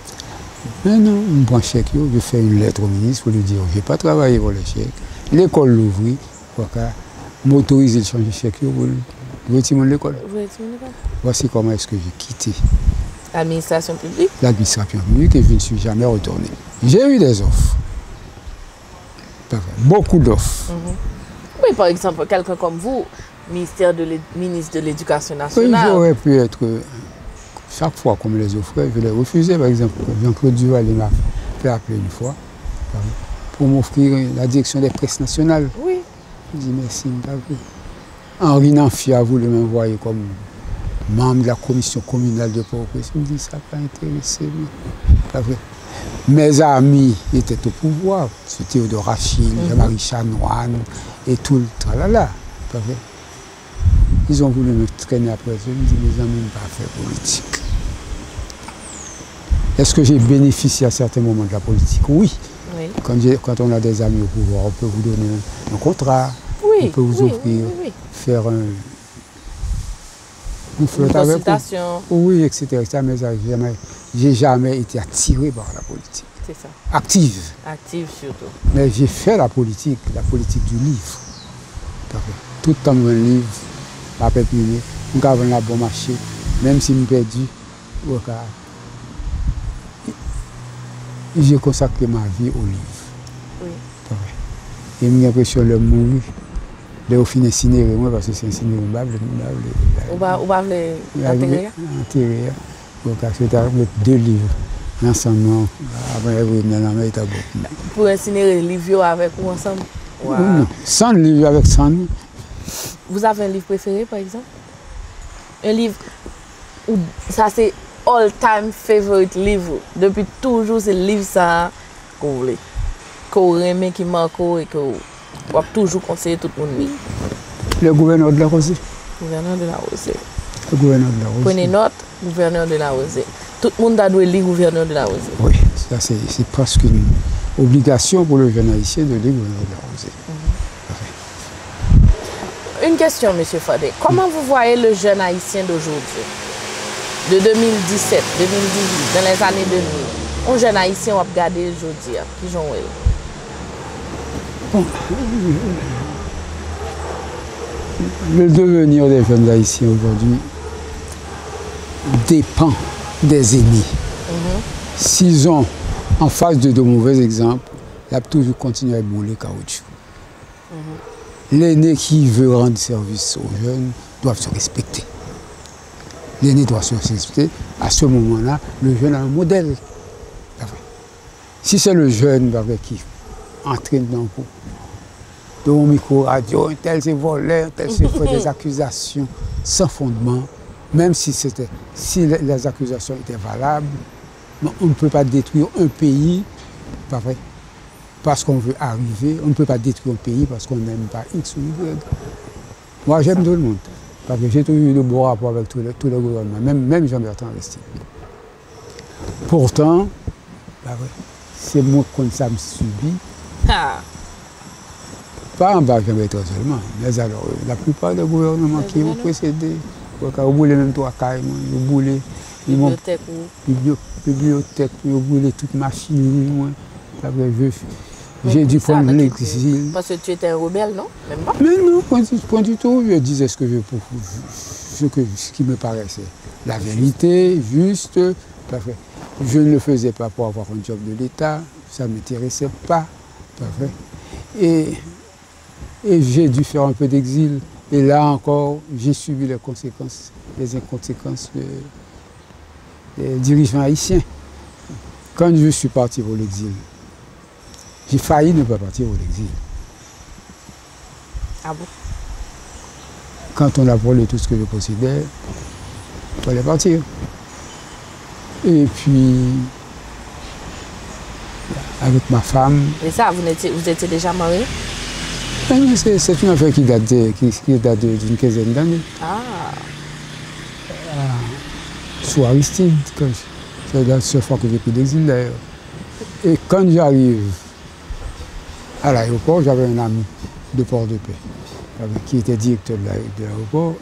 S2: Mais non, je prends un chèque, je fais une lettre au ministre pour lui dire, je n'ai pas travaillé pour le chèque. L'école l'ouvrit, m'autoriser de changer le chèque pour retirer l'école. Voici comment est-ce que j'ai quitté
S1: l'administration publique.
S2: L'administration publique et je ne suis jamais retourné. J'ai eu des offres. Beaucoup d'offres.
S1: Oui, par exemple, quelqu'un comme vous, ministre de l'Éducation nationale.
S2: Oui, j'aurais pu être, chaque fois qu'on me les offrait, je les refusais. Par exemple, Jean-Claude Duvalier m'a fait appeler une fois pour m'offrir la direction des presses nationales.
S1: Oui.
S2: Je dis merci, Henri Nanfi a voulu m'envoyer comme membre de la commission communale de Port-au-Prince. Il me dit ça n'a pas intéressé. Pas vrai. Mes amis étaient au pouvoir. C'était Théodore Achille, Jean-Marie Chanoine et tout le tralala. Pas vrai. Ils ont voulu me traîner après ça. Je me dis, mes amis n'ont pas fait politique. Est-ce que j'ai bénéficié à certains moments de la politique? Oui. Quand on a des amis au pouvoir, on peut vous donner un contrat, on peut vous offrir, faire Une flotte avec
S1: consultation.
S2: Oui, etc. Mais j'ai jamais été attiré par la politique.
S1: C'est ça.
S2: Active.
S1: Active surtout.
S2: Mais j'ai fait la politique du livre. Tout le temps, un livre, après publié, on a un bon marché, même si je perdu, j'ai consacré ma vie au livre.
S1: Oui.
S2: Et j'ai l'impression de mourir. De fin incinéré, moi, parce que c'est incinéré,
S1: on va l'enterrer.
S2: Donc, c'est mettre 2 livres ensemble, avant de revenir dans la main.
S1: Pour incinérer les livres avec vous ensemble?
S2: Wow. Non, 100 livres avec 100.
S1: Vous avez un livre préféré, par exemple? Un livre où ça c'est all-time favorite livre. Depuis toujours, c'est le livre ça qu'on voulait. Qu'on aime, qui marque et que on va toujours conseiller tout le monde.
S2: Le gouverneur de la Rosée.
S1: Gouverneur de la Rosée.
S2: Le gouverneur de la Rosée.
S1: Prenez note, gouverneur de la Rosée. Tout le monde a dû lire gouverneur de la Rosée.
S2: Oui, ça c'est presque une obligation pour le jeune haïtien de lire gouverneur de la Rosée.
S1: Une question, M. Fadé. Comment vous voyez le jeune haïtien d'aujourd'hui? De 2017, 2018, dans les années 2000. Un jeune haïtien, on va regarder aujourd'hui. Qui j'en ai?
S2: Bon. Le devenir des jeunes haïtiens aujourd'hui dépend des aînés. S'ils ont en face de mauvais exemples, ils vont toujours continuer à bouler caoutchouc. L'aîné qui veut rendre service aux jeunes doit se respecter. L'aîné doit se respecter. À ce moment-là, le jeune a un modèle. Si c'est le jeune qui entraîne dans le micro-radio, tel c'est voleur, tel c'est fait des accusations sans fondement, même si les accusations étaient valables, on ne peut pas détruire un pays, pas vrai, parce qu'on veut arriver, on ne peut pas détruire un pays parce qu'on n'aime pas X ou Y. Moi j'aime tout le monde, parce que j'ai toujours eu de bons rapports avec tout le gouvernement, même Jean-Bertrand Aristide. Pourtant, c'est moi qu'on ça me subit. Pas en bas Jean-Bertrand seulement, mais alors la plupart des gouvernements qui ont précédé, ils ont boulé même 3 cailles, ils ont boulé bibliothèque, ils ont boulé toute machine. J'ai dû prendre l'exil.
S1: Parce que tu étais un rebelle, non? Même pas?
S2: Mais non, point du tout. Je disais ce qui me paraissait la vérité, juste. Je ne le faisais pas pour avoir un job de l'État, ça ne m'intéressait pas. Et j'ai dû faire un peu d'exil. Et là encore, j'ai subi les conséquences, les inconséquences des dirigeants haïtiens. Quand je suis parti pour l'exil, j'ai failli ne pas partir pour l'exil.
S1: Ah bon?
S2: Quand on a volé tout ce que je possédais, il fallait partir. Et puis, avec ma femme...
S1: Et ça, vous étiez déjà marié?
S2: C'est une affaire qui date d'une quinzaine d'années.
S1: Ah.
S2: Sous Aristide, c'est la seule fois que j'ai pris d'exil d'ailleurs. Et quand j'arrive à l'aéroport, j'avais un ami de Port-de-Paix qui était directeur de l'aéroport.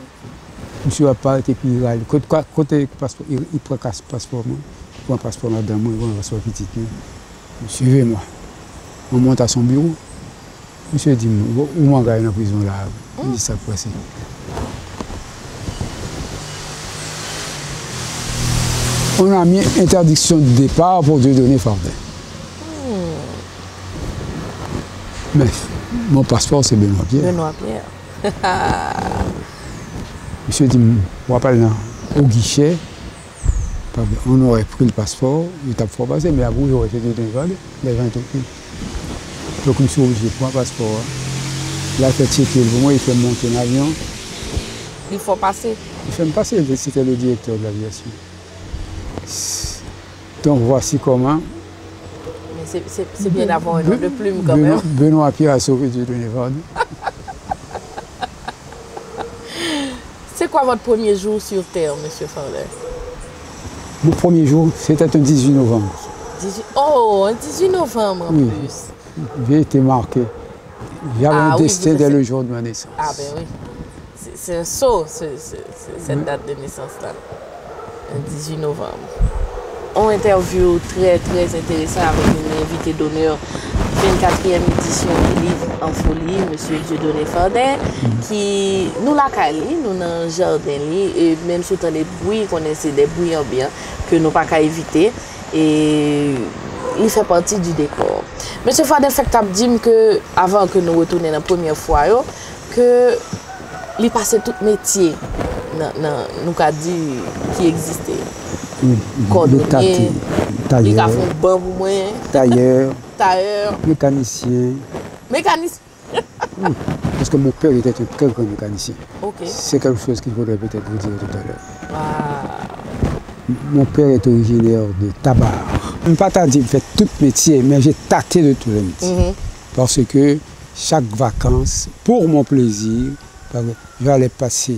S2: Monsieur n'a pas été puis côté passeport, il prend un passeport, il prend un passeport madame, il prend un passeport petit. Suivez-moi. On monte à son bureau. Monsieur dit, où m'en gagne dans la prison là? Il dit ça pressé. On a mis interdiction de départ pour Dieu donner Fardin. Mais mon passeport c'est Benoît Pierre.
S1: Benoît Pierre.
S2: Monsieur dit, on va pas aller au guichet. On aurait pris le passeport, il t'a fait passer, mais à vous, j'aurais fait des dévoiles, les gens étaient pris. Donc, je suis obligé de prendre un passeport. Là, il fait checker pour moi, il fait monter un avion.
S1: Il faut passer.
S2: Il fait me passer, c'était le directeur de l'aviation. Donc, voici comment.
S1: Mais c'est bien d'avoir un nom de plume quand même.
S2: Benoît Pierre a sauvé Dieu de Nevada.
S1: C'est quoi votre premier jour sur Terre, M. Fardin?
S2: Mon premier jour, c'était un 18 novembre.
S1: Oh, un 18 novembre en plus.
S2: J'ai été marqué. J'avais un destin dès le jour de ma naissance.
S1: Ah ben oui. c'est un saut, cette date de naissance-là, le 18 novembre. On interview très intéressant avec une invitée d'honneur, 24e édition du livre en folie, M. Dieudonné Fardin, qui nous l'a calé, nous dans le jardin, et même sous les bruits, qu'on essaie des bruits ambiants que nous pas qu'à éviter. Et il fait partie du décor. M. Fardin fait dit que avant que nous retournions la première fois, que il passait tout métier, nous a dit qui existait. Cordonnier, il a fait un banc pour moi.
S2: Tailleur,
S1: Mécanicien.
S2: Parce que mon père était un très grand mécanicien.
S1: Okay.
S2: C'est quelque chose qu'il faudrait peut-être vous dire tout à l'heure.
S1: Ah.
S2: Mon père est originaire de Tabar. Je ne vais pas dire fait tout métier, mais j'ai tâté de tout le métier. Parce que chaque vacances, pour mon plaisir, j'allais passer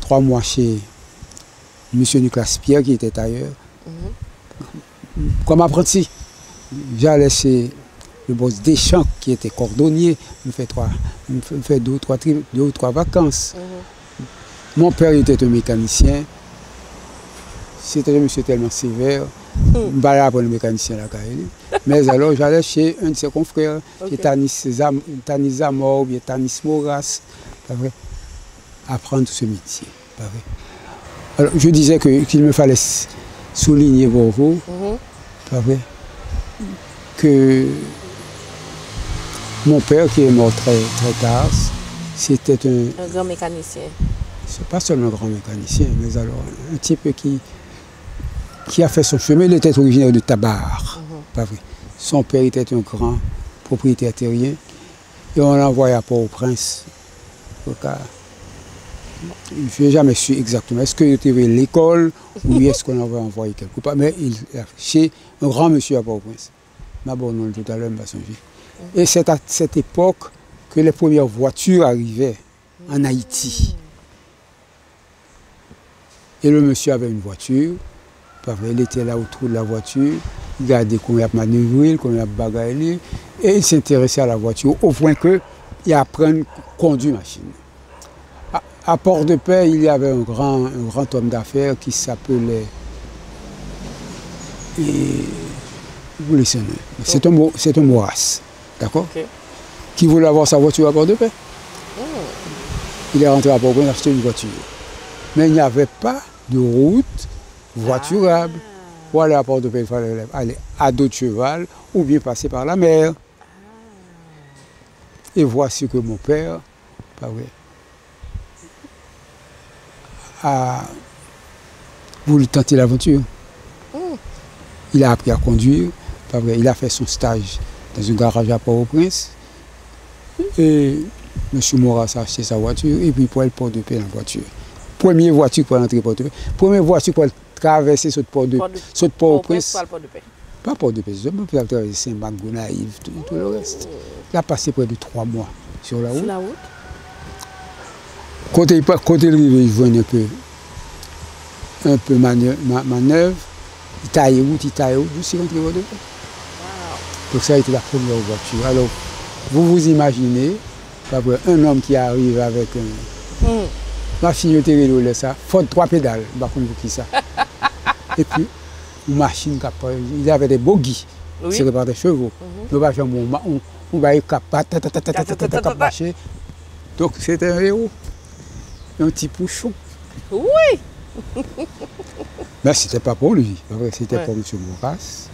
S2: 3 mois chez M. Nicolas Pierre, qui était tailleur, comme apprenti. J'allais chez le boss Deschamps, qui était cordonnier, me fait 2 ou 3 vacances. Mon père était un mécanicien. C'était un monsieur tellement sévère. Je ne pas pour le mécanicien là. Mais alors j'allais chez un de ses confrères, qui est Tanis Zamor ou bien Tanis Moras, apprendre ce métier. Alors je disais qu'il me fallait souligner pour vous que mon père, qui est mort très tard, c'était
S1: un grand mécanicien.
S2: C'est pas seulement un grand mécanicien, mais alors un type qui a fait son chemin. Il était originaire de Tabar. Pas vrai. Son père était un grand propriétaire terrien et on l'a envoyé à Port-au-Prince. Je n'ai jamais su exactement. Est-ce qu'il était à l'école ou est-ce qu'on l'avait envoyé quelque part. Mais il chez un grand monsieur à Port-au-Prince. Mais bon, non, tout à l'heure, je me souviens. Et c'est à cette époque que les premières voitures arrivaient en Haïti. Et le monsieur avait une voiture. Il était là autour de la voiture, il regardait comment il a manœuvré, comment il a bagaillé, et il s'intéressait à la voiture au point qu'il apprend à conduire machine. À Port-de-Paix, il y avait un grand homme d'affaires qui s'appelait. Vous laissez c'est un Moras, d'accord? Qui voulait avoir sa voiture à Port-de-Paix. Il est rentré à Port-de-Paix et a acheté une voiture. Mais il n'y avait pas de route voiturable. Pour aller à Port-de-Paix, il fallait aller à dos de cheval ou bien passer par la mer. Et voici que mon père, a voulu tenter l'aventure. Il a appris à conduire. Il a fait son stage dans un garage à Port-au-Prince. Et M. Moras a acheté sa voiture et puis pour aller Port-de-Paix en voiture. Première voiture pour entrer Port-de-Paix. Première voiture pour traverser ce Port-au-Prince. Pas Port-de-Paix, je peux traverser Saint-Marc, Gonaïve, tout le reste. Il a passé près de 3 mois sur la route. Sur la route. Quand il arrive, il voit un peu manœuvre. Il taille route, je suis rentré Port-de-Paix. Donc ça a été la première voiture. Alors, vous imaginez, un homme qui arrive avec un... Ma fille était ça, faut 3 pédales, par contre qui ça. Et puis une machine il avait des bogies, c'est par des chevaux. On va faire on va marcher. Donc c'était un héros, un petit pouchon. Oui. Mais c'était pas pour lui, c'était pour M. Moras.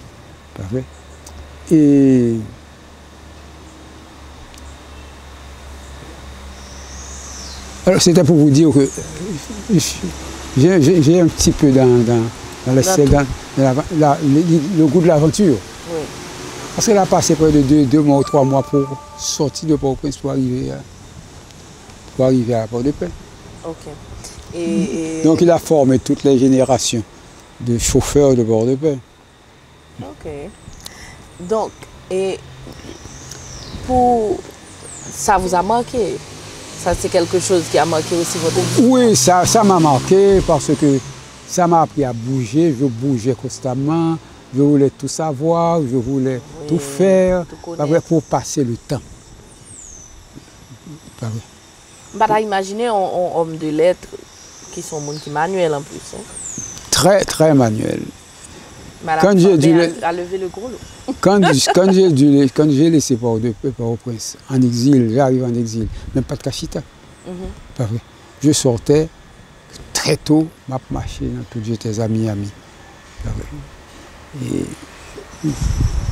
S2: Et alors c'était pour vous dire que j'ai un petit peu dans le goût de l'aventure. Oui. Parce qu'elle a passé près de 2 mois ou 3 mois pour sortir de Port-au-Prince pour arriver à Port-de-Paix.
S1: Okay.
S2: Donc il a formé toutes les générations de chauffeurs de Port-de-Paix.
S1: Ok. Donc, et pour ça vous a marqué? Ça, c'est quelque chose qui a marqué aussi votre vie? Oui,
S2: ça m'a marqué parce que ça m'a appris à bouger. Je bougeais constamment. Je voulais tout savoir. Je voulais tout faire pour passer le temps.
S1: Bah, imaginez un homme de lettres qui sont monde qui manuel en plus. Hein.
S2: Très, très manuel.
S1: Madame a levé le gros lot.
S2: Quand j'ai laissé Port-au-Prince en exil, j'arrive en exil, même pas de cachita. Pas vrai. Je sortais très tôt, m'a marché dans tout, j'étais à Miami. Pas vrai.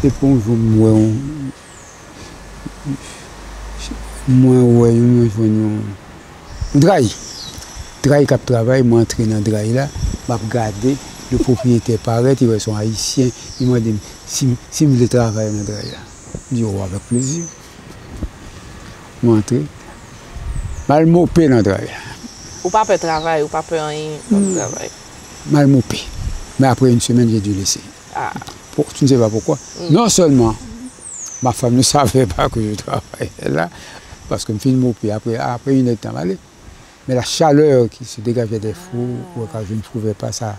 S2: Et pour moi, Draï qui travaille, moi entré dans Draï là, m'a regardé, le propriétaire paraît, ils sont haïtiens, il m'a dit si vous voulez travailler dans Draï là, je dis oh, avec plaisir. Moi entré, mal mopé dans Draï là.
S1: Ou pas peut travail, ou pas peut rien comme travail.
S2: Mal mopé. Mais après une semaine, j'ai dû laisser.
S1: Ah.
S2: Tu ne sais pas pourquoi. Non seulement ma femme ne savait pas que je travaillais là, parce que je me suis mopé après une heure de temps aller. Mais la chaleur qui se dégageait des fours, quand je ne trouvais pas ça,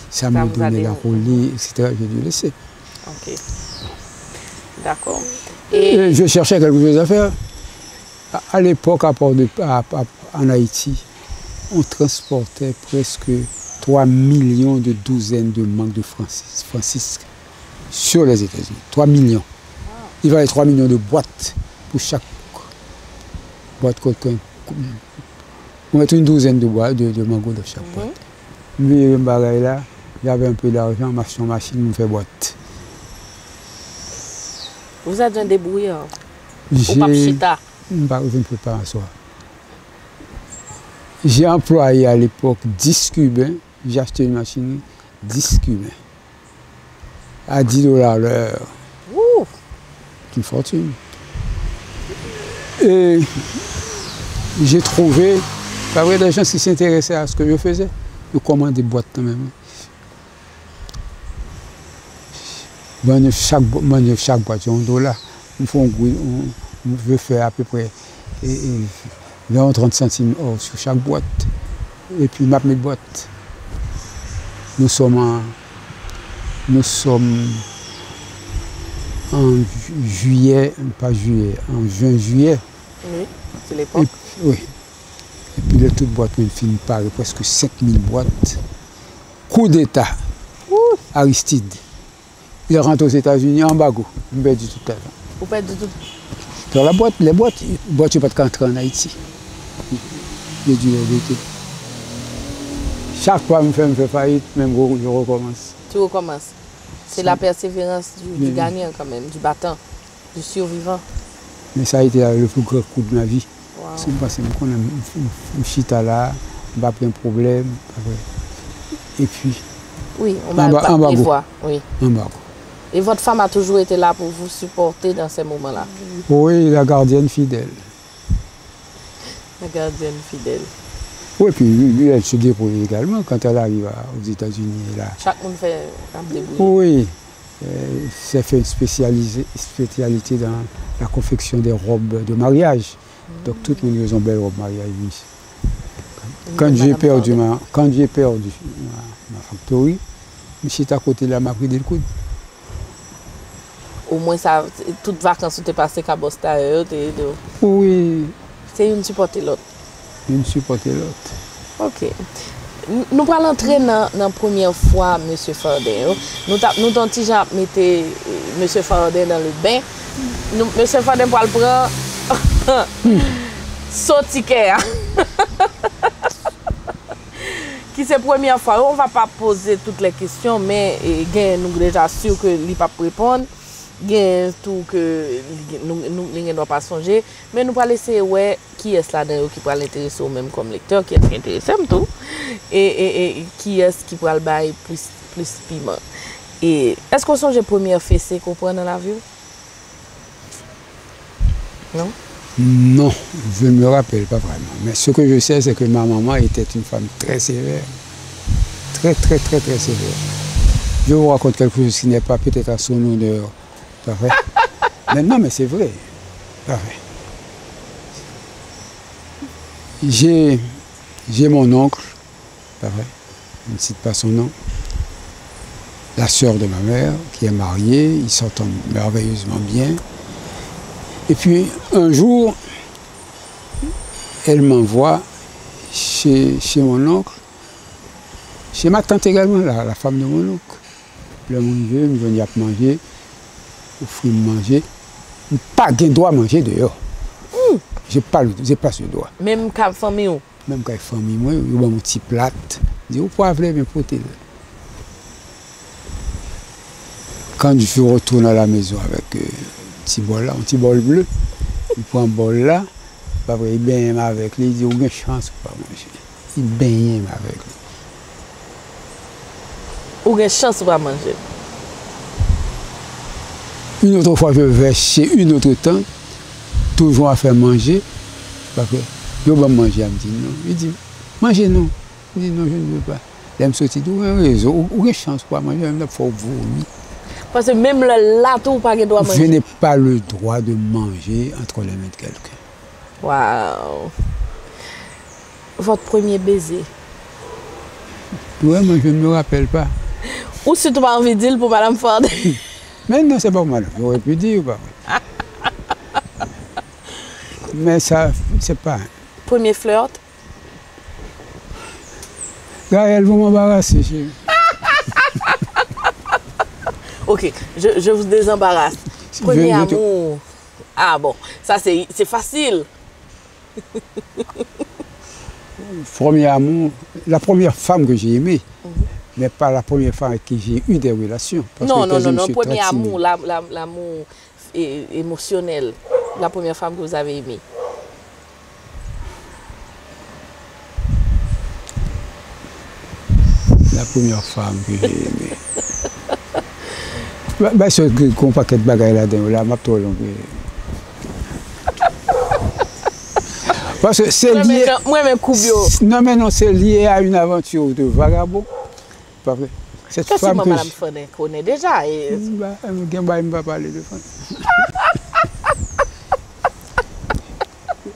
S2: ça me donnait la roulie, etc. J'ai dû laisser.
S1: Ok. D'accord.
S2: Et je cherchais quelque chose à faire. À l'époque, en Haïti, on transportait presque 3 millions de douzaines de mangues de francisques sur les États-Unis. 3 millions. Il fallait 3 millions de boîtes pour chaque boîte. On mettait une douzaine de boîtes de mango dans chaque boîte. Mais là, j'avais un peu d'argent, ma machine me fait boîte.
S1: Vous êtes un débrouillard. Ou
S2: Je ne peux pas en soi. J'ai employé à l'époque 10 cubains. J'ai acheté une machine 10 cubains. À 10 $ l'heure. C'est une fortune. Et j'ai trouvé, pas vrai, des gens qui s'intéressaient à ce que je faisais. Je commande des boîtes quand même. Chaque boîte, c'est $1. On veut faire à peu près 30 centimes sur chaque boîte. Et puis, ma boîte. Nous sommes en juillet, pas juillet, en juin-juillet.
S1: Oui, c'est l'époque.
S2: Oui. Et puis, les toutes boîtes, une film paraît presque 5000 boîtes. Coup d'État. Aristide. Il rentre aux États-Unis en bagot. Je perds du tout à l'heure.
S1: Vous perdez tout.
S2: Dans la boîte, les boîtes, je ne peux pas entrer en Haïti. J'ai dû les éviter. Chaque fois que je me fais faillite, même je recommence.
S1: Tu recommences. C'est la persévérance du gagnant quand même, du battant, du survivant.
S2: Mais ça a été le plus grand coup de ma vie.
S1: Wow.
S2: C'est parce que je suis chita là, je n'ai pas pris un problème. Et puis.
S1: Oui, on va prévoir. Oui. Et votre femme a toujours été là pour vous supporter dans ces moments-là?
S2: Oui, la gardienne fidèle.
S1: La gardienne fidèle.
S2: Oui, puis lui, elle se débrouille également quand elle arrive aux États-Unis.
S1: Chaque monde fait un débrouille.
S2: Oui, c'est fait une spécialité dans la confection des robes de mariage. Donc tout le monde a une belle robe de mariage. Quand j'ai perdu ma factory, je suis à côté là, m'a pris des coudes.
S1: Au moins, ça, toutes vacances où tu es passé à Boston,
S2: oui.
S1: C'est une supporter l'autre.
S2: Une supporter l'autre.
S1: Ok. Nous allons entrer dans la première fois, M. Fardin. Nous avons déjà mis M. Fardin dans le bain. M. Fardin pour le prendre son ticket. Qui c'est la première fois. On ne va pas poser toutes les questions, mais nous sommes déjà sûrs que il ne va pas répondre. Tout que nous ne doit pas songer, mais nous allons laisser ouais, qui est là-dedans qui pourra l'intéresser même comme lecteur, qui est intéressé tout, et qui est qui pourra le bailler plus piment. Et est-ce qu'on songe la première fessée qu'on prend dans la vie? Non?
S2: Non, je ne me rappelle pas vraiment. Mais ce que je sais, c'est que ma maman était une femme très sévère. Très, très, très, très sévère. Je vous raconte quelque chose qui n'est pas peut-être à son honneur. Pas vrai? Mais non, mais c'est vrai. Pas vrai. J'ai mon oncle, pas vrai, je ne cite pas son nom, la sœur de ma mère, qui est mariée, ils s'entendent merveilleusement bien. Et puis, un jour, elle m'envoie chez mon oncle, chez ma tante également, la femme de mon oncle. Le monde veut me venir manger, offrir manger. Pas de droit à manger dehors. Je n'ai pas ce droit.
S1: Même quand famille ou?
S2: Même quand famille, moi, il y a mon petit plat. Je dis, vous pouvez venir me porter. Quand je retourne à la maison avec un petit bol bleu, il prend un bol là, il baigne avec lui, il dit, aucune chance pour pas manger. Il baigne avec lui.
S1: Aucune chance pour pas manger.
S2: Une autre fois, je vais chez une autre tante, toujours à faire manger, parce que je vais manger, elle me dit non. Il dit, mangez non. Il dit non, je ne veux pas. Elle me sortit, aucune chance pour pas manger, il faut vomir.
S1: Parce que même le lato, pas de droit à manger.
S2: Je n'ai pas le droit de manger entre les mains de quelqu'un.
S1: Waouh. Votre premier baiser?
S2: Oui, moi je ne me rappelle pas.
S1: Ou si tu n'as pas envie de dire pour Mme Ford?
S2: Mais non, c'est pas mal. J'aurais pu dire ou pas. Mais ça, c'est pas.
S1: Premier flirt?
S2: Gaël, vous m'embarrassez.
S1: Ok, je vous désembarrasse. Premier amour. Ah bon, ça c'est facile.
S2: Premier amour, la première femme que j'ai aimée, mais pas la première femme avec qui j'ai eu des relations.
S1: Non, premier amour, l'amour émotionnel. La première femme que vous avez aimée.
S2: La première femme que j'ai aimée. C'est qu'on paquet de bagages là-dedans, là, ma toile. Parce que c'est lié.
S1: Moi-même,
S2: non, mais non, c'est lié à une aventure de vagabond. Cette femme que
S1: Madame Fonet connaît déjà.
S2: Elle ne va pas parler de femme.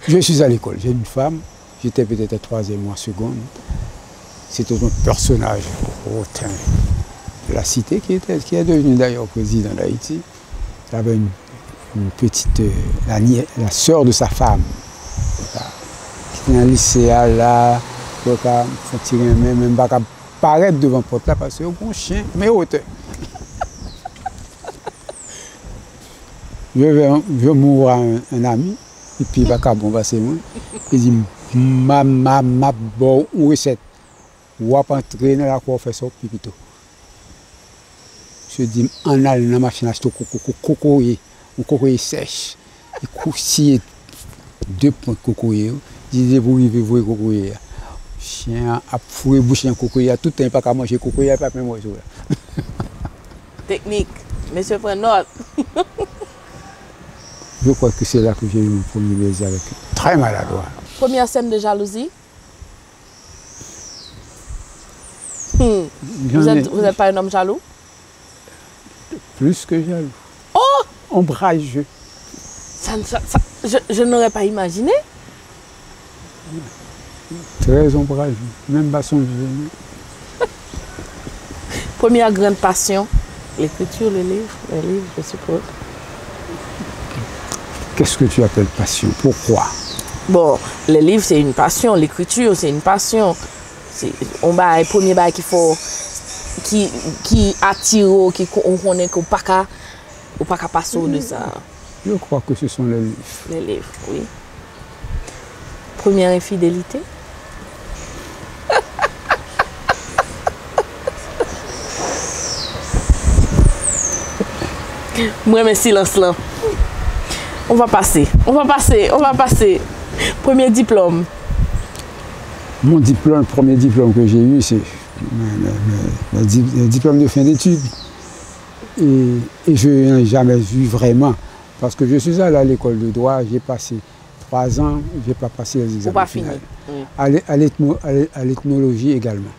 S2: Je suis à l'école, j'ai une femme, j'étais peut-être à 3e ou en seconde. C'était un personnage hautain de la cité qui est devenu d'ailleurs président d'Haïti. Il avait une petite, la sœur de sa femme, qui est un lycéen là, qui faut tirer même pas paraître devant la porte là parce que c'est un bon chien, mais hauteur. Je vais mourir un ami, et puis il va c'est moi. Il dit, ma bonne recette, ou va entrer dans la cour faire ça, pipito. Je dis, on a dans la machine à acheter un cocoyer sèche. Il cousille 2 points de cocoyer. Je dis, vous vivez, vous cocoyer. Chien a fouillé bouche un cocoyer, tout le temps pas manger cocoyer, pas même oiseau.
S1: Technique, monsieur prend note.
S2: Je crois que c'est là que j'ai eu mon premier baiser avec eux. Très maladroit.
S1: Première scène de jalousie? Vous n'êtes pas un homme jaloux?
S2: Plus que jaloux.
S1: Oh!
S2: Ombrageux.
S1: Je n'aurais pas imaginé.
S2: Très ombrageux. Même pas son vieux.
S1: Première grande passion? L'écriture, les livres, je suppose.
S2: Qu'est-ce que tu appelles passion? Pourquoi?
S1: Bon, les livres, c'est une passion. L'écriture, c'est une passion. On va le premier bail qu'il faut, qui attire, on connaît qu'on ne pas passer de ça.
S2: Je crois que ce sont les livres.
S1: Les livres, oui. Première infidélité? Moi, mais silence là. On va passer. Premier diplôme.
S2: Mon diplôme, le premier diplôme que j'ai eu, c'est le diplôme de fin d'études. Et je n'ai jamais vu vraiment. Parce que je suis allé à l'école de droit, j'ai passé 3 ans, je n'ai pas passé les examens finaux. À l'ethnologie également.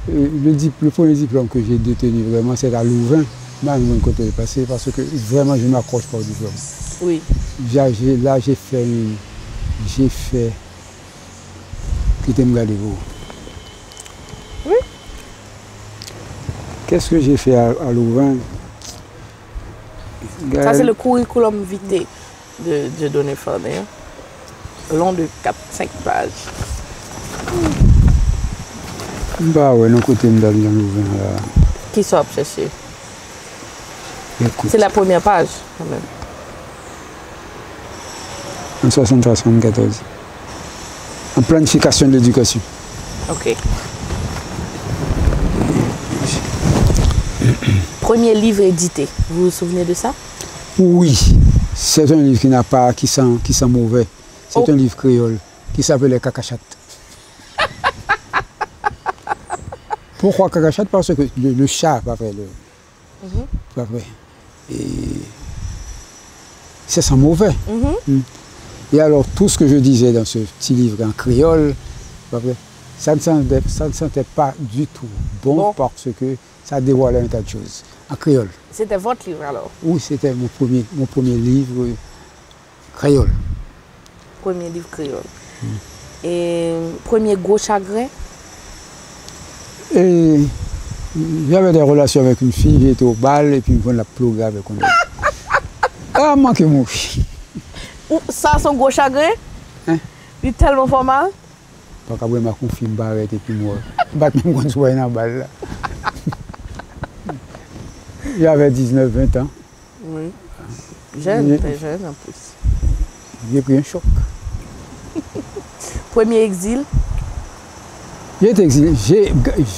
S2: Le premier diplôme que j'ai détenu vraiment, c'est à Louvain. Même côté de passé, parce que vraiment je ne m'accroche pas au diplôme.
S1: Oui.
S2: Là j'ai fait. Quittez me garder vous.
S1: Oui.
S2: Qu'est-ce que j'ai fait à Louvain?
S1: Ça c'est le curriculum vitae de Dieudonné Ford. long de 4-5 pages.
S2: Bah ouais, non, côté me donne là.
S1: Qui soit chercher?
S2: Écoute,
S1: C'est la première page, quand même.
S2: en 73-74. En planification de l'éducation.
S1: Ok. Premier livre édité, vous vous souvenez de ça?
S2: Oui, c'est un livre qui n'a pas, qui sent mauvais. C'est un livre créole qui s'appelait Cacachate. Pourquoi Cacachate? Parce que le chat, pas vrai, pas vrai. Et ça sent mauvais. Et alors, tout ce que je disais dans ce petit livre en créole, pas vrai, ça ne sentait pas du tout bon parce que ça dévoilait un tas de choses. En créole.
S1: C'était votre livre alors?
S2: Oui, c'était mon premier livre créole.
S1: Premier livre créole. Et premier gros chagrin?
S2: Et j'avais des relations avec une fille, j'étais au bal et puis on l'a pleuré avec un autre. Ah, manqué mon fille.
S1: Ça, son gros chagrin?
S2: Hein?
S1: Il est tellement formal?
S2: Parce qu'après, ma confie me barrette et puis moi, je batte même quand je suis dans le bal là. J'avais 19-20 ans.
S1: Oui. Jeune, très jeune en plus.
S2: J'ai pris un choc.
S1: Premier exil?
S2: J'ai été exilé.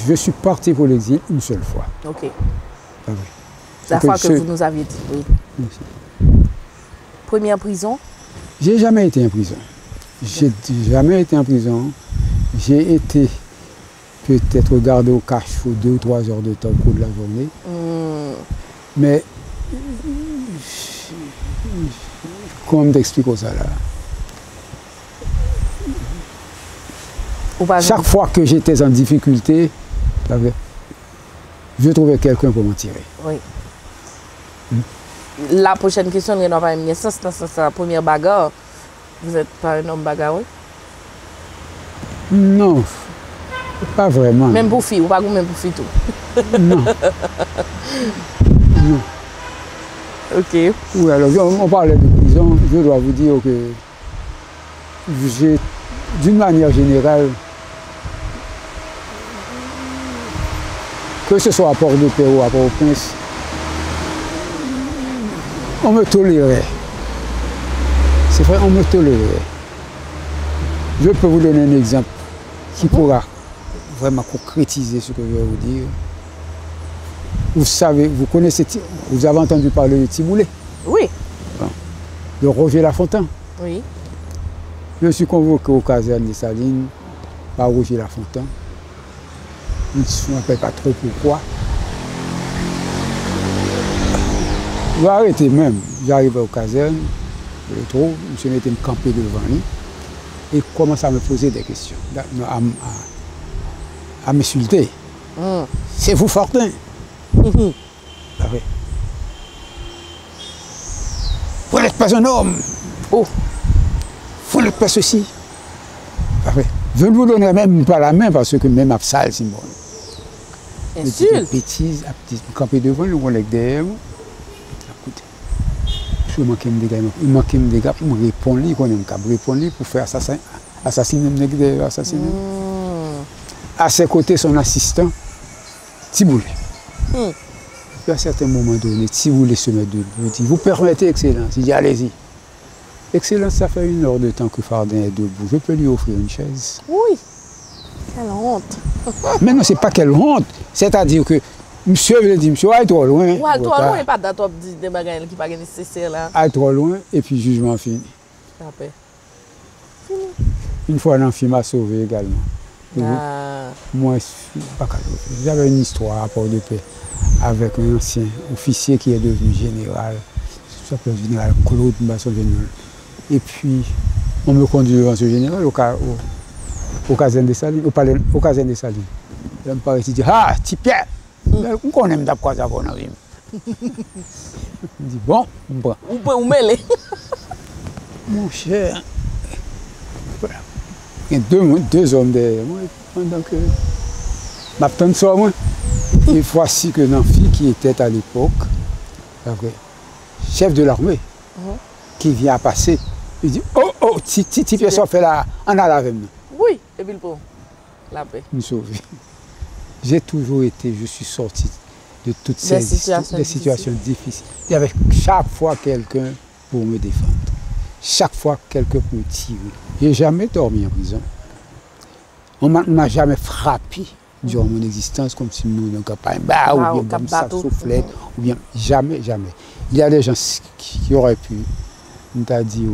S2: Je suis parti pour l'exil une seule fois.
S1: Ok.
S2: Ah oui.
S1: La fois que vous nous aviez dit, oui.
S2: Merci.
S1: Première prison?
S2: J'ai jamais été en prison. J'ai jamais été en prison. J'ai été peut-être gardé au cachot 2 ou 3 heures de temps au cours de la journée. Mais comment t'expliquer ça là? Chaque fois que j'étais en difficulté, je trouvais quelqu'un pour m'en tirer.
S1: Oui. La prochaine question, c'est la première bagarre. Vous n'êtes pas un homme bagarreux?
S2: Non, pas vraiment.
S1: Même pour filles, ou pas même pour filles tout?
S2: Non. Non.
S1: Ok.
S2: Oui, alors on parlait de prison, je dois vous dire que j'ai, d'une manière générale, que ce soit à Port-de-Paix ou à Port-au-Prince, on me tolérait. C'est vrai, on me tolérait. Je peux vous donner un exemple qui pourra vraiment concrétiser ce que je vais vous dire. Vous savez, vous connaissez, vous avez entendu parler de Tiboulet?
S1: Oui.
S2: Bon. De Roger Lafontaine?
S1: Oui.
S2: Je suis convoqué aux casernes des Salines par Roger Lafontaine. Je ne sais pas trop pourquoi. Je vais arrêter même. J'arrive aux casernes, je le trouve, je me suis mis campé devant lui et commence à me poser des questions, à m'insulter. C'est vous, Fortin? Ah oui. Vous n'êtes pas un homme. Oh. Vous n'êtes pas ceci. Ah oui. Je ne vous donnerai même pas la main parce que même Absal, c'est bon.
S1: Insulte.
S2: Des bêtises, à petit camper devant, le collègue derrière moi. Je manquais de gars, il manquait de gars pour me répondre, il connaît me répondre pour faire assassiner le assassiner. À ses côtés, son assistant, Tiboulet. Puis à un certain moment donné, Tiboulet se met debout, il dit, vous permettez, Excellence? Il dit, allez-y. Excellence, ça fait 1 heure de temps que Fardin est debout, je peux lui offrir une chaise.
S1: Oui. Quelle honte.
S2: Mais non, c'est pas quelle honte. C'est-à-dire que, monsieur veut dire, monsieur, aille trop loin.
S1: Ouais, trop loin, pas d'attendre des bagages qui ne sont pas nécessaires là.
S2: Aille trop loin, et puis jugement fini.
S1: Après.
S2: Une fois, l'enfant m'a sauvé également.
S1: Ah.
S2: Moi, j'avais une histoire à Port-de-Paix avec un ancien officier qui est devenu général. Il s'appelle général Claude Mbasson Général. Et puis, on me conduit devant ce général au caserne des Salines, au caserne des Salines. Il me paraît, il dit, ah, petit Pierre, on connaît d'abord ça qu'on a vu. Il dit, bon, on prend.
S1: Vous pouvez vous mêler.
S2: Mon cher, voilà. Il y a deux hommes derrière moi, pendant que m'attends ça moi. Et voici que Nanfi, qui était à l'époque, chef de l'armée, qui vient à passer, il dit, oh, Oh, si personne fait là, on a la même.
S1: Oui, et puis pour la paix.
S2: Nous sauver. J'ai toujours été, je suis sorti de toutes ces situations difficiles. Il y avait chaque fois quelqu'un pour me défendre. Chaque fois quelqu'un pour me tirer. Je n'ai jamais dormi en prison. On ne m'a jamais frappé durant mon existence comme si nous n'étions pas un bar ou bien comme ça, soufflette, ou bien jamais, jamais. Il y a des gens qui auraient pu, on t'a dit,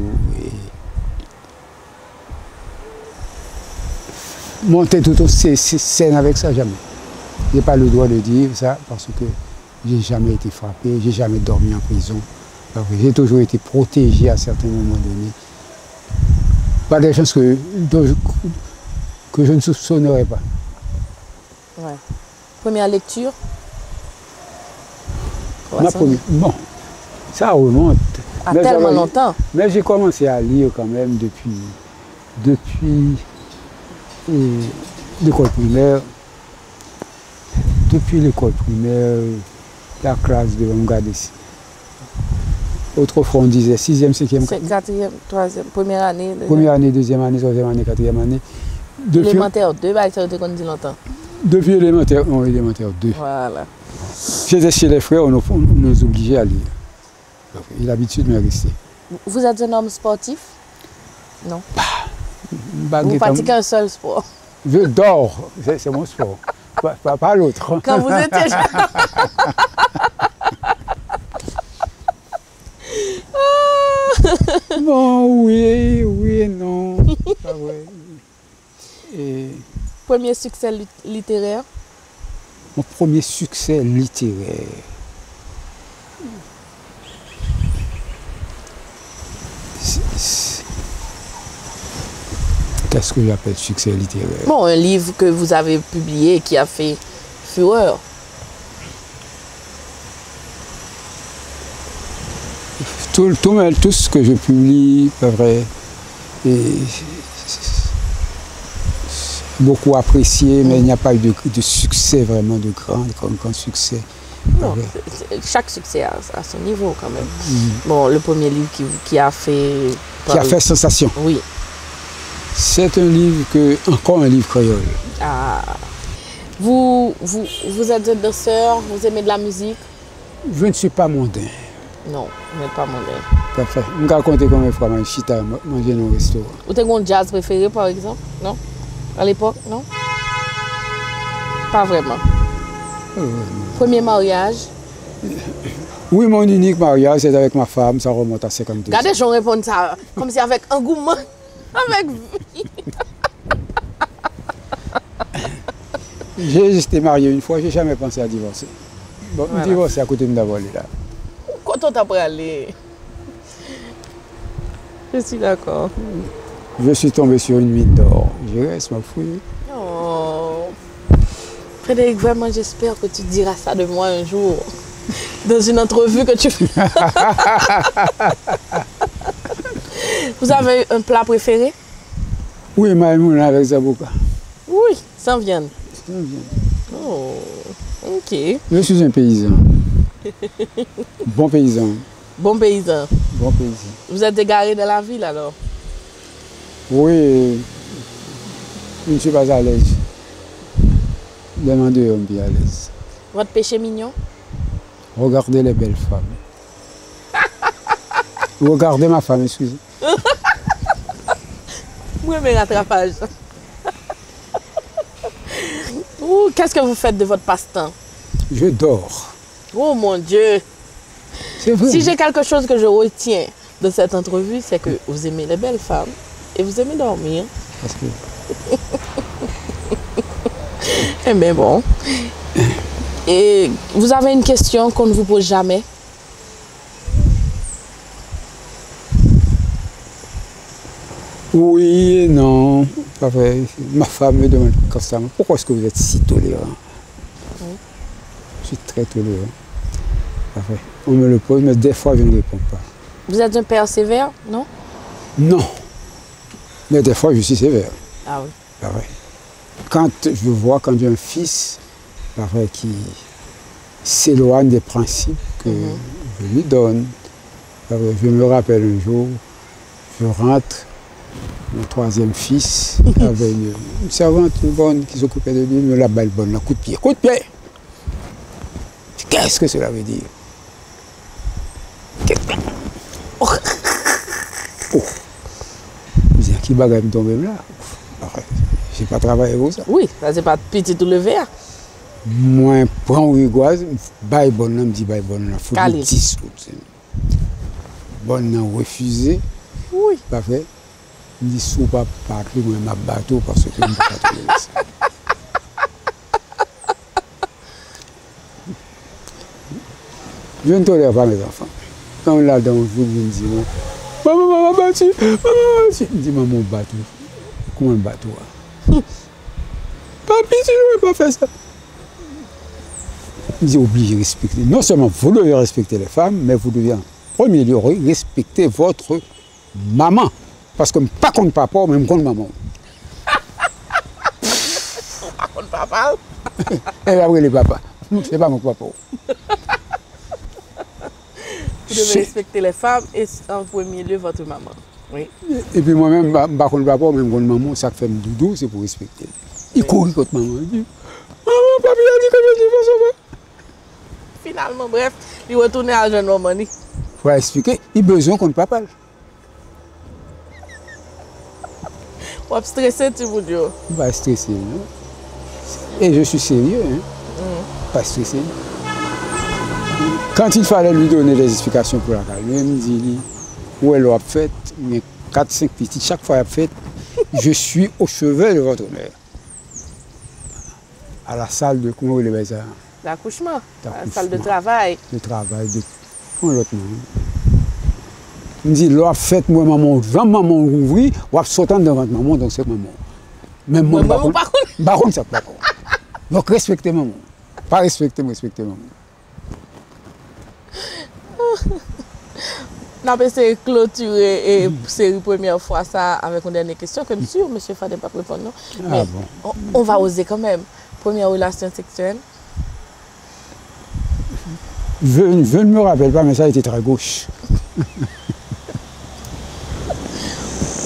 S2: monter toutes ces scènes avec ça, jamais. Je n'ai pas le droit de dire ça parce que je n'ai jamais été frappé, je n'ai jamais dormi en prison. J'ai toujours été protégé à certains moments donnés. Pas des choses que je ne soupçonnerais pas.
S1: Ouais. Première lecture?
S2: Bon, ça remonte.
S1: À tellement longtemps.
S2: Mais j'ai commencé à lire quand même depuis l'école primaire. Depuis l'école primaire, la classe de Mgadesi. Autrefois, on disait 6e, 5e.
S1: 4e, 3e, première année.
S2: Première année, deuxième année, troisième année, quatrième année.
S1: Élémentaire 2, bah, ça qu'on dit longtemps.
S2: Depuis élémentaire 1, élémentaire 2.
S1: Voilà.
S2: J'étais chez les frères, on nous obligeait à lire. Et l'habitude m'est restée.
S1: Vous êtes un homme sportif? Non.
S2: Vous
S1: pratiquez un seul sport?
S2: Je dors, c'est mon sport. Pas l'autre.
S1: Quand vous étiez jeune.
S2: Bon, oui et non. Pas vrai.
S1: Premier succès littéraire?
S2: Mon premier succès littéraire. Qu'est-ce que j'appelle succès littéraire?
S1: Bon, un livre que vous avez publié qui a fait fureur.
S2: Tout ce que je publie, c'est vrai, beaucoup apprécié, mais il n'y a pas eu de succès vraiment, de grand succès.
S1: Non, chaque succès a son niveau quand même. Bon, le premier livre qui a fait...
S2: Qui a fait sensation.
S1: Oui.
S2: C'est un livre encore un livre créole.
S1: Ah. Vous êtes un danseur, vous aimez de la musique?
S2: Je ne suis pas mondain.
S1: Non, vous n'êtes pas mondain.
S2: Parfait. Je vais raconter combien de fois je suis manger dans un restaurant.
S1: Vous avez un jazz préféré par exemple? Non? À l'époque, non? Pas vraiment. Premier mariage?
S2: Oui, mon unique mariage, c'est avec ma femme, ça remonte à 52 ans.
S1: Regardez, je réponds ça comme si avec engouement, avec vie.
S2: J'ai été marié une fois, je n'ai jamais pensé à divorcer. Bon, voilà. Divorcer à côté de d'avoir là.
S1: Quand on t'a aller? Je suis d'accord.
S2: Je suis tombé sur une mine d'or. Je reste ma fouille.
S1: Oh. Frédéric, vraiment, j'espère que tu diras ça de moi un jour. Dans une entrevue que tu fais. Vous avez un plat préféré?
S2: Oui, maïmouna avec zabouka.
S1: Oui, sans viande.
S2: Sans viande.
S1: Oh, ok.
S2: Je suis un paysan. Bon paysan.
S1: Bon paysan.
S2: Bon paysan.
S1: Vous êtes égaré dans la ville alors?
S2: Oui, je ne suis pas à l'aise. Demandez un peu à l'aise.
S1: Votre péché mignon?
S2: Regardez les belles femmes. Regardez ma femme, excusez.
S1: Oui, mais rattrapage. Qu'est-ce que vous faites de votre passe-temps?
S2: Je dors.
S1: Oh mon Dieu!
S2: C'est vrai.
S1: Si j'ai quelque chose que je retiens de cette entrevue, c'est que vous aimez les belles femmes et vous aimez dormir.
S2: Parce que...
S1: Eh bien bon. Et vous avez une question qu'on ne vous pose jamais?
S2: Oui et non. Ma femme me demande constamment pourquoi est-ce que vous êtes si tolérant. Je suis très tolérant. On me le pose, mais des fois je ne réponds pas.
S1: Vous êtes un père sévère, non?
S2: Non. Mais des fois je suis sévère.
S1: Ah oui.
S2: Quand je vois, quand j'ai un fils qui s'éloigne des principes que je lui donne, je me rappelle un jour, je rentre mon troisième fils avait une servante, une bonne, qui s'occupait de lui, me la balle bonne, un coup de pied. Coup de pied! Qu'est-ce que cela veut dire? Oh! Je dis, qui bagaille me tombe là? J'ai pas travaillé pour ça.
S1: Oui, ça c'est pas petit tout levé.
S2: Moi, prends rigoise, baille bonne, me dit baille bonne, faut
S1: Calé.
S2: 10 août. Bonne, refusé.
S1: Oui.
S2: Pas fait. Il dit, sous pas parler, moi, ma bateau, parce que je ne peux pas te laisser. Je ne tolère pas mes enfants. Quand là, dans le jour, je me dis, maman m'a battu, maman m'a battu. Il me dit, maman, bateau. Comment un bateau? Papi, tu ne veux pas faire ça. Il dit, obligé de respecter. Non seulement vous devez respecter les femmes, mais vous devez en premier lieu respecter votre maman. Parce que pas contre papa, même contre maman.
S1: Pas contre papa.
S2: Et après les papas. C'est pas mon papa.
S1: Vous devez respecter les femmes et en premier lieu votre maman. Oui.
S2: Et puis moi-même, pas contre papa, même contre maman, ça fait doudou, c'est pour respecter. Il courit contre maman. Il dit, maman, papi a dit que je ne vais pas.
S1: Finalement, bref, il retourne à jeune maman.
S2: Il faut expliquer, il a besoin contre papa.
S1: Vous êtes stressé, tu vous dis.
S2: Il va stresser. Non? Et je suis sérieux. Hein? Pas stressé. Quand il fallait lui donner des explications pour la calmer, il me dit, où elle a fait, mais 4-5 petites, chaque fois elle a fait, je suis au chevet de votre mère. À la salle de, comment vous les ça?
S1: L'accouchement, la salle de travail.
S2: Le travail de l'autre monde. Il me dit, là, faites moi maman, devant maman ouvrir, ou à sauter devant maman, donc c'est maman. Même moi, par contre, ça pas. Donc respectez maman. Pas respecter, mais respectez maman.
S1: On a essayé de clôturer et c'est la première fois ça avec une dernière question que monsieur Fadel pas répondre. Non? Mais bon. On va oser quand même. Première relation sexuelle.
S2: Je ne me rappelle pas, mais ça a été très gauche.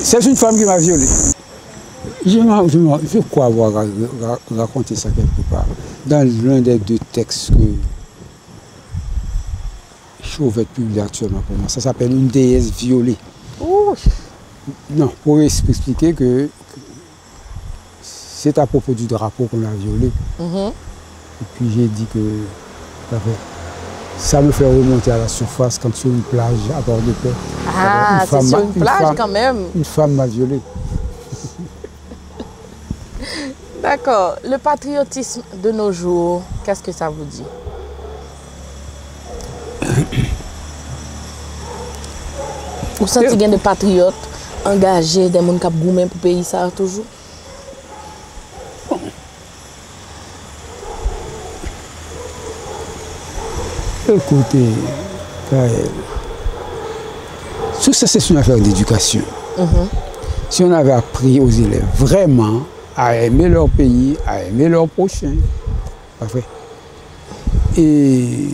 S2: C'est une femme qui m'a violé. Je crois avoir raconté ça quelque part. Dans l'un des deux textes que Chauvette publie actuellement pour moi. Ça s'appelle Une déesse violée.
S1: Ouh. Non,
S2: pour expliquer que c'est à propos du drapeau qu'on a violé. Et puis j'ai dit que ça me fait remonter à la surface quand sur une plage à bord de paix.
S1: Ah, c'est sur une plage quand même.
S2: Une femme m'a violé.
S1: D'accord. Le patriotisme de nos jours, qu'est-ce que ça vous dit? Vous sentez qu'il y a des patriotes engagés, des gens qui ont gourmé pour le pays, ça toujours?
S2: Écoutez, tout ça c'est une affaire d'éducation. Si on avait appris aux élèves vraiment à aimer leur pays, à aimer leur prochain, parfait. Et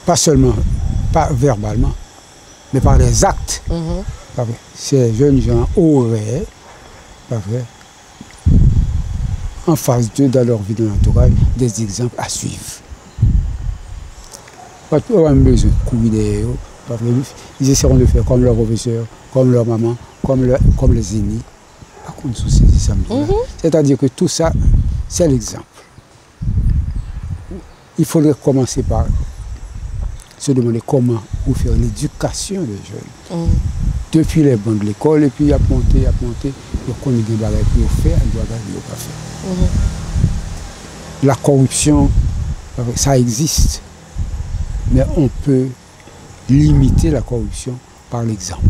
S2: pas seulement, pas verbalement, mais par les actes. Ces jeunes gens auraient, en face d'eux, dans leur vie, dans l'entourage, des exemples à suivre. Pas de besoin de courir derrière eux. Ils essaieront de faire comme leur professeur, comme leur maman, comme les aînés. Par contre, c'est-à-dire que tout ça, c'est l'exemple. Il faudrait commencer par se demander comment vous faire l'éducation des jeunes. Depuis les bancs de l'école, et puis à monter, pour qu'on ait des bagages pour faire, il doit pas faire. La corruption, ça existe. Mais on peut limiter la corruption par l'exemple.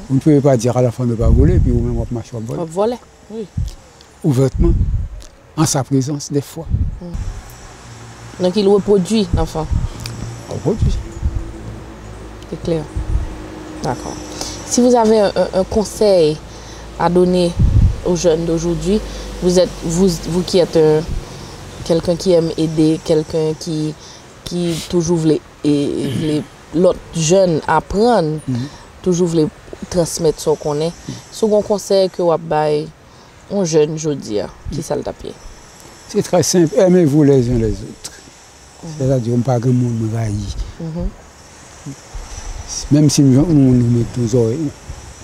S2: Vous ne pouvez pas dire à la femme de ne pas voler, puis vous-même vous marchez au vol.
S1: Voler, oui.
S2: Ouvertement, en sa présence, des fois.
S1: Donc il reproduit l'enfant.
S2: Reproduit.
S1: C'est clair. D'accord. Si vous avez un conseil à donner aux jeunes d'aujourd'hui, vous qui êtes quelqu'un qui aime aider, quelqu'un qui toujours voulait l'autre jeune apprendre, toujours voulait transmettre ce qu'on est. Second conseil que vous avez un jeune aujourd'hui, qui ça le tape?
S2: C'est très simple, aimez-vous les uns les autres. C'est-à-dire, on ne pas grand monde raï. Même si nous nous mettons tous oreilles,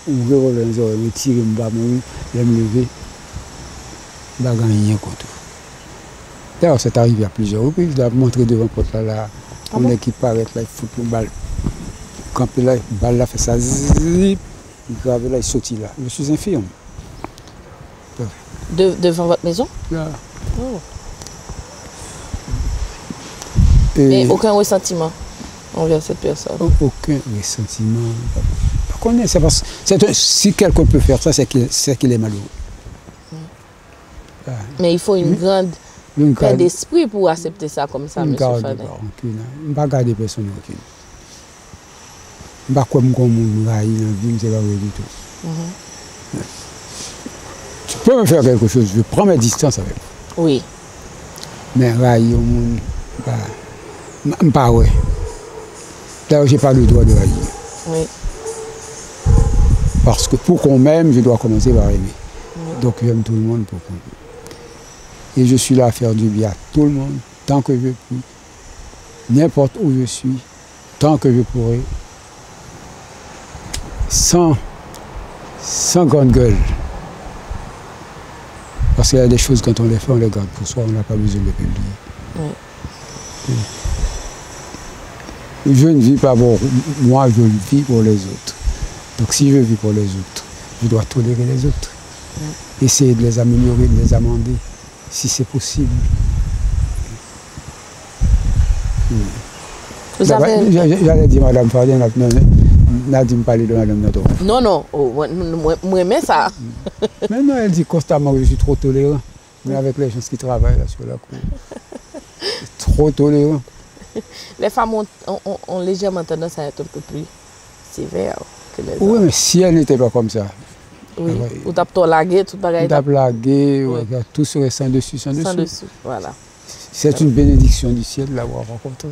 S2: on veut les oreilles, on tire, on va me lever, on va gagner contre. D'ailleurs, c'est arrivé à plusieurs reprises. Je l'ai montré devant le porte là, on équipe paraît là, il fout une balle. Quand la balle là fait ça, zip, il grave là, il saute là. Je suis infirme.
S1: Devant votre maison?
S2: Là.
S1: Oh.
S2: Et
S1: mais aucun ressentiment envers cette personne?
S2: Aucun ressentiment. Par contre, c'est parce que si quelqu'un peut faire ça, c'est qu'il est malheureux.
S1: Mais il faut une grande paix d'esprit pour accepter ça comme ça, M. Fadin.
S2: Je ne vais pas garder personne aucune. Je ne vais pas comme on raille dans la vie, c'est pas vrai du tout. Tu peux me faire quelque chose, je prends mes distances avec vous.
S1: Oui.
S2: Mais railler au monde, pas ouais. D'ailleurs, je n'ai pas le droit de railler.
S1: Oui.
S2: Parce que pour qu'on m'aime, je dois commencer par aimer. Donc j'aime tout le monde pour qu'on m'aime. Et je suis là à faire du bien à tout le monde, tant que je puis, n'importe où je suis, tant que je pourrai, sans grande gueule. Parce qu'il y a des choses, quand on les fait, on les garde pour soi, on n'a pas besoin de les publier. Oui. Je ne vis pas pour moi, je vis pour les autres. Donc si je vis pour les autres, je dois tolérer les autres. Essayer de les améliorer, de les amender, si c'est possible. J'allais dire Madame Fadin, n'a dit me parler de Madame Nato.
S1: Non, non, moi j'aime ça.
S2: Maintenant, elle dit constamment que je suis trop tolérant. Mais avec les gens qui travaillent là sur la cour. Trop tolérant.
S1: Les femmes ont légèrement tendance à être un peu plus sévères que les hommes.
S2: Oui, mais si elles n'étaient pas comme ça.
S1: Oui, ou t'as tout lagué, tout pareil.
S2: T'as lagué, tout serait sans dessus, sans dessous.
S1: Sans dessous, voilà.
S2: C'est une bénédiction du ciel de l'avoir rencontré.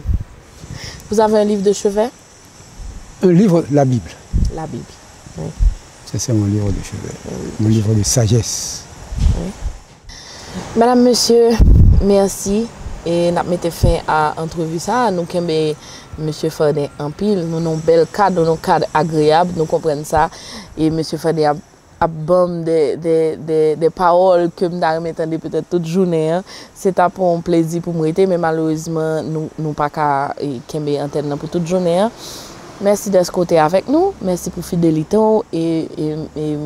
S1: Vous avez un livre de chevet?
S2: Un livre, la Bible.
S1: La Bible, oui.
S2: C'est mon livre de chevet, mon livre de sagesse.
S1: Oui. Madame, monsieur, merci. Et nous mettons fin à l'entrevue. Nous avons M. Fadin en pile. Nous avons un bel cadre, un cadre agréable. Nous comprenons ça. Et M. Fadin a bon des paroles que nous avons entendues peut-être toute journée. C'est un plaisir pour moi. Mais malheureusement, nous n'avons pas qu'à antenne pour toute journée. Merci d'être côté avec nous. Merci pour la fidélité et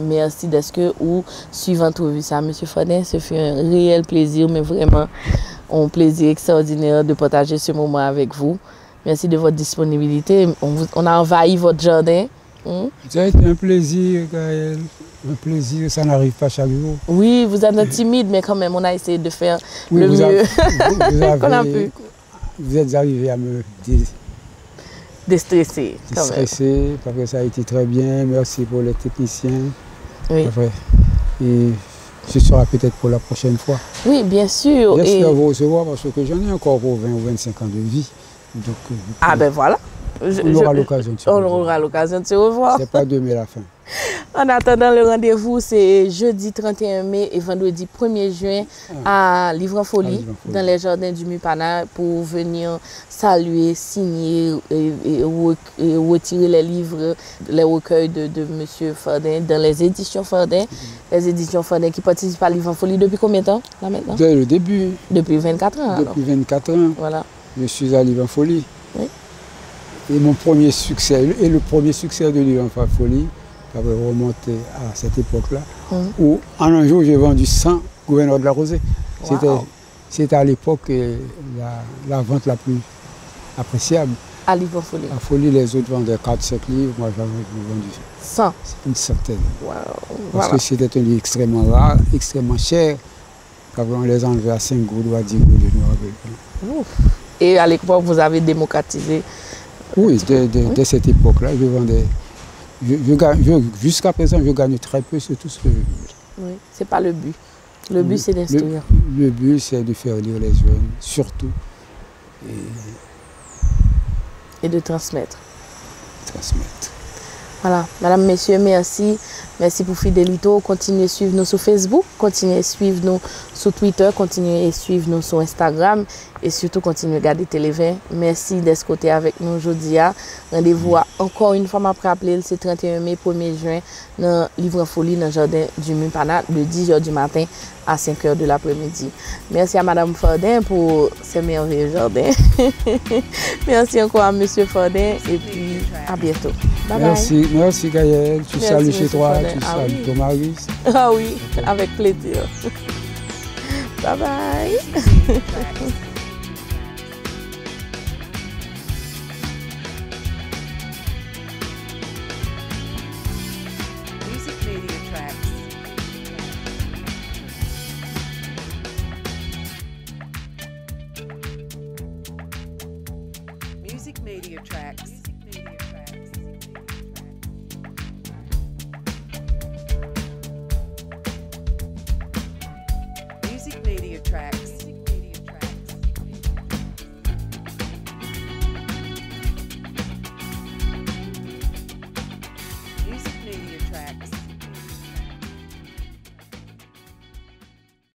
S1: merci d'être ou suivant l'entrevue. M. Fadin, ce fut un réel plaisir, mais vraiment un plaisir extraordinaire de partager ce moment avec vous. Merci de votre disponibilité. On a envahi votre jardin.
S2: Ça a été un plaisir, Gaël. Un plaisir, ça n'arrive pas chaque jour.
S1: Oui, vous êtes timide, mais quand même, on a essayé de faire le mieux qu'on a pu.
S2: Vous êtes arrivé à me
S1: déstresser.
S2: Déstresser, parce que ça a été très bien. Merci pour les techniciens.
S1: Oui.
S2: Après, et ce sera peut-être pour la prochaine fois.
S1: Oui, bien sûr.
S2: J'espère vous recevoir parce que j'en ai encore pour 20 ou 25 ans de vie. Donc,
S1: ben voilà.
S2: On aura l'occasion de se revoir.
S1: On aura l'occasion de se revoir.
S2: C'est pas demain la fin.
S1: En attendant, le rendez-vous, c'est jeudi 31 mai et vendredi 1er juin à Livre en Folie, dans les jardins du Mupana, pour venir saluer, signer et retirer les livres, les recueils de M. Fadin dans les éditions Fadin. Les éditions Fadin qui participent à Livre en Folie depuis combien de temps là maintenant?
S2: Dès le début.
S1: Depuis 24 ans.
S2: Depuis 24 ans.
S1: Voilà.
S2: Je suis à Livre en Folie.
S1: Oui.
S2: Et mon premier succès, et le premier succès de Livre en Folie, avait remonté à cette époque-là, où en un jour j'ai vendu 100 gouverneurs de la Rosée.
S1: Wow.
S2: C'était à l'époque la vente la plus appréciable.
S1: À Livre en Folie.
S2: À Folie, les autres vendaient 4-5 livres, moi j'avais vendu
S1: 100.
S2: Une centaine.
S1: Wow.
S2: Parce que c'était un livre extrêmement rare, extrêmement cher. Quand on les enlevait à 5 gouttes ou à 10 gouttes, je ne me rappelle plus.
S1: Et à l'époque, vous avez démocratisé.
S2: Oui, dès cette époque-là, je vendais. Jusqu'à présent, je gagne très peu sur tout ce que je veux.
S1: Oui, ce n'est pas le but. Le but, c'est d'instruire.
S2: Le but, c'est de faire lire les jeunes, surtout.
S1: Et de transmettre. Voilà, madame, messieurs, merci. Merci pour fidélité. Continuez à suivre nous sur Facebook, continuez à suivre nous sur Twitter, continuez à suivre nous sur Instagram et surtout continuez à regarder Télé20. Merci d'être côté avec nous aujourd'hui. Rendez-vous encore une fois, m'a rappelé, c'est 31 mai, 1er juin, dans Livre en Folie, dans le jardin du Mupana, de 10h du matin à 5h de l'après-midi. Merci à madame Fordin pour ce merveilleux jardin. Merci encore à monsieur Fordin et puis à bientôt. Bye
S2: merci,
S1: bye.
S2: Merci Gaël. Tu
S1: Merci,
S2: salues chez toi,
S1: Fordin.
S2: tu salues ton mari.
S1: Ah oui, avec plaisir. Bye bye.
S3: Music Media Tracks. Music Media Tracks. Music Media Tracks. Music Media Tracks.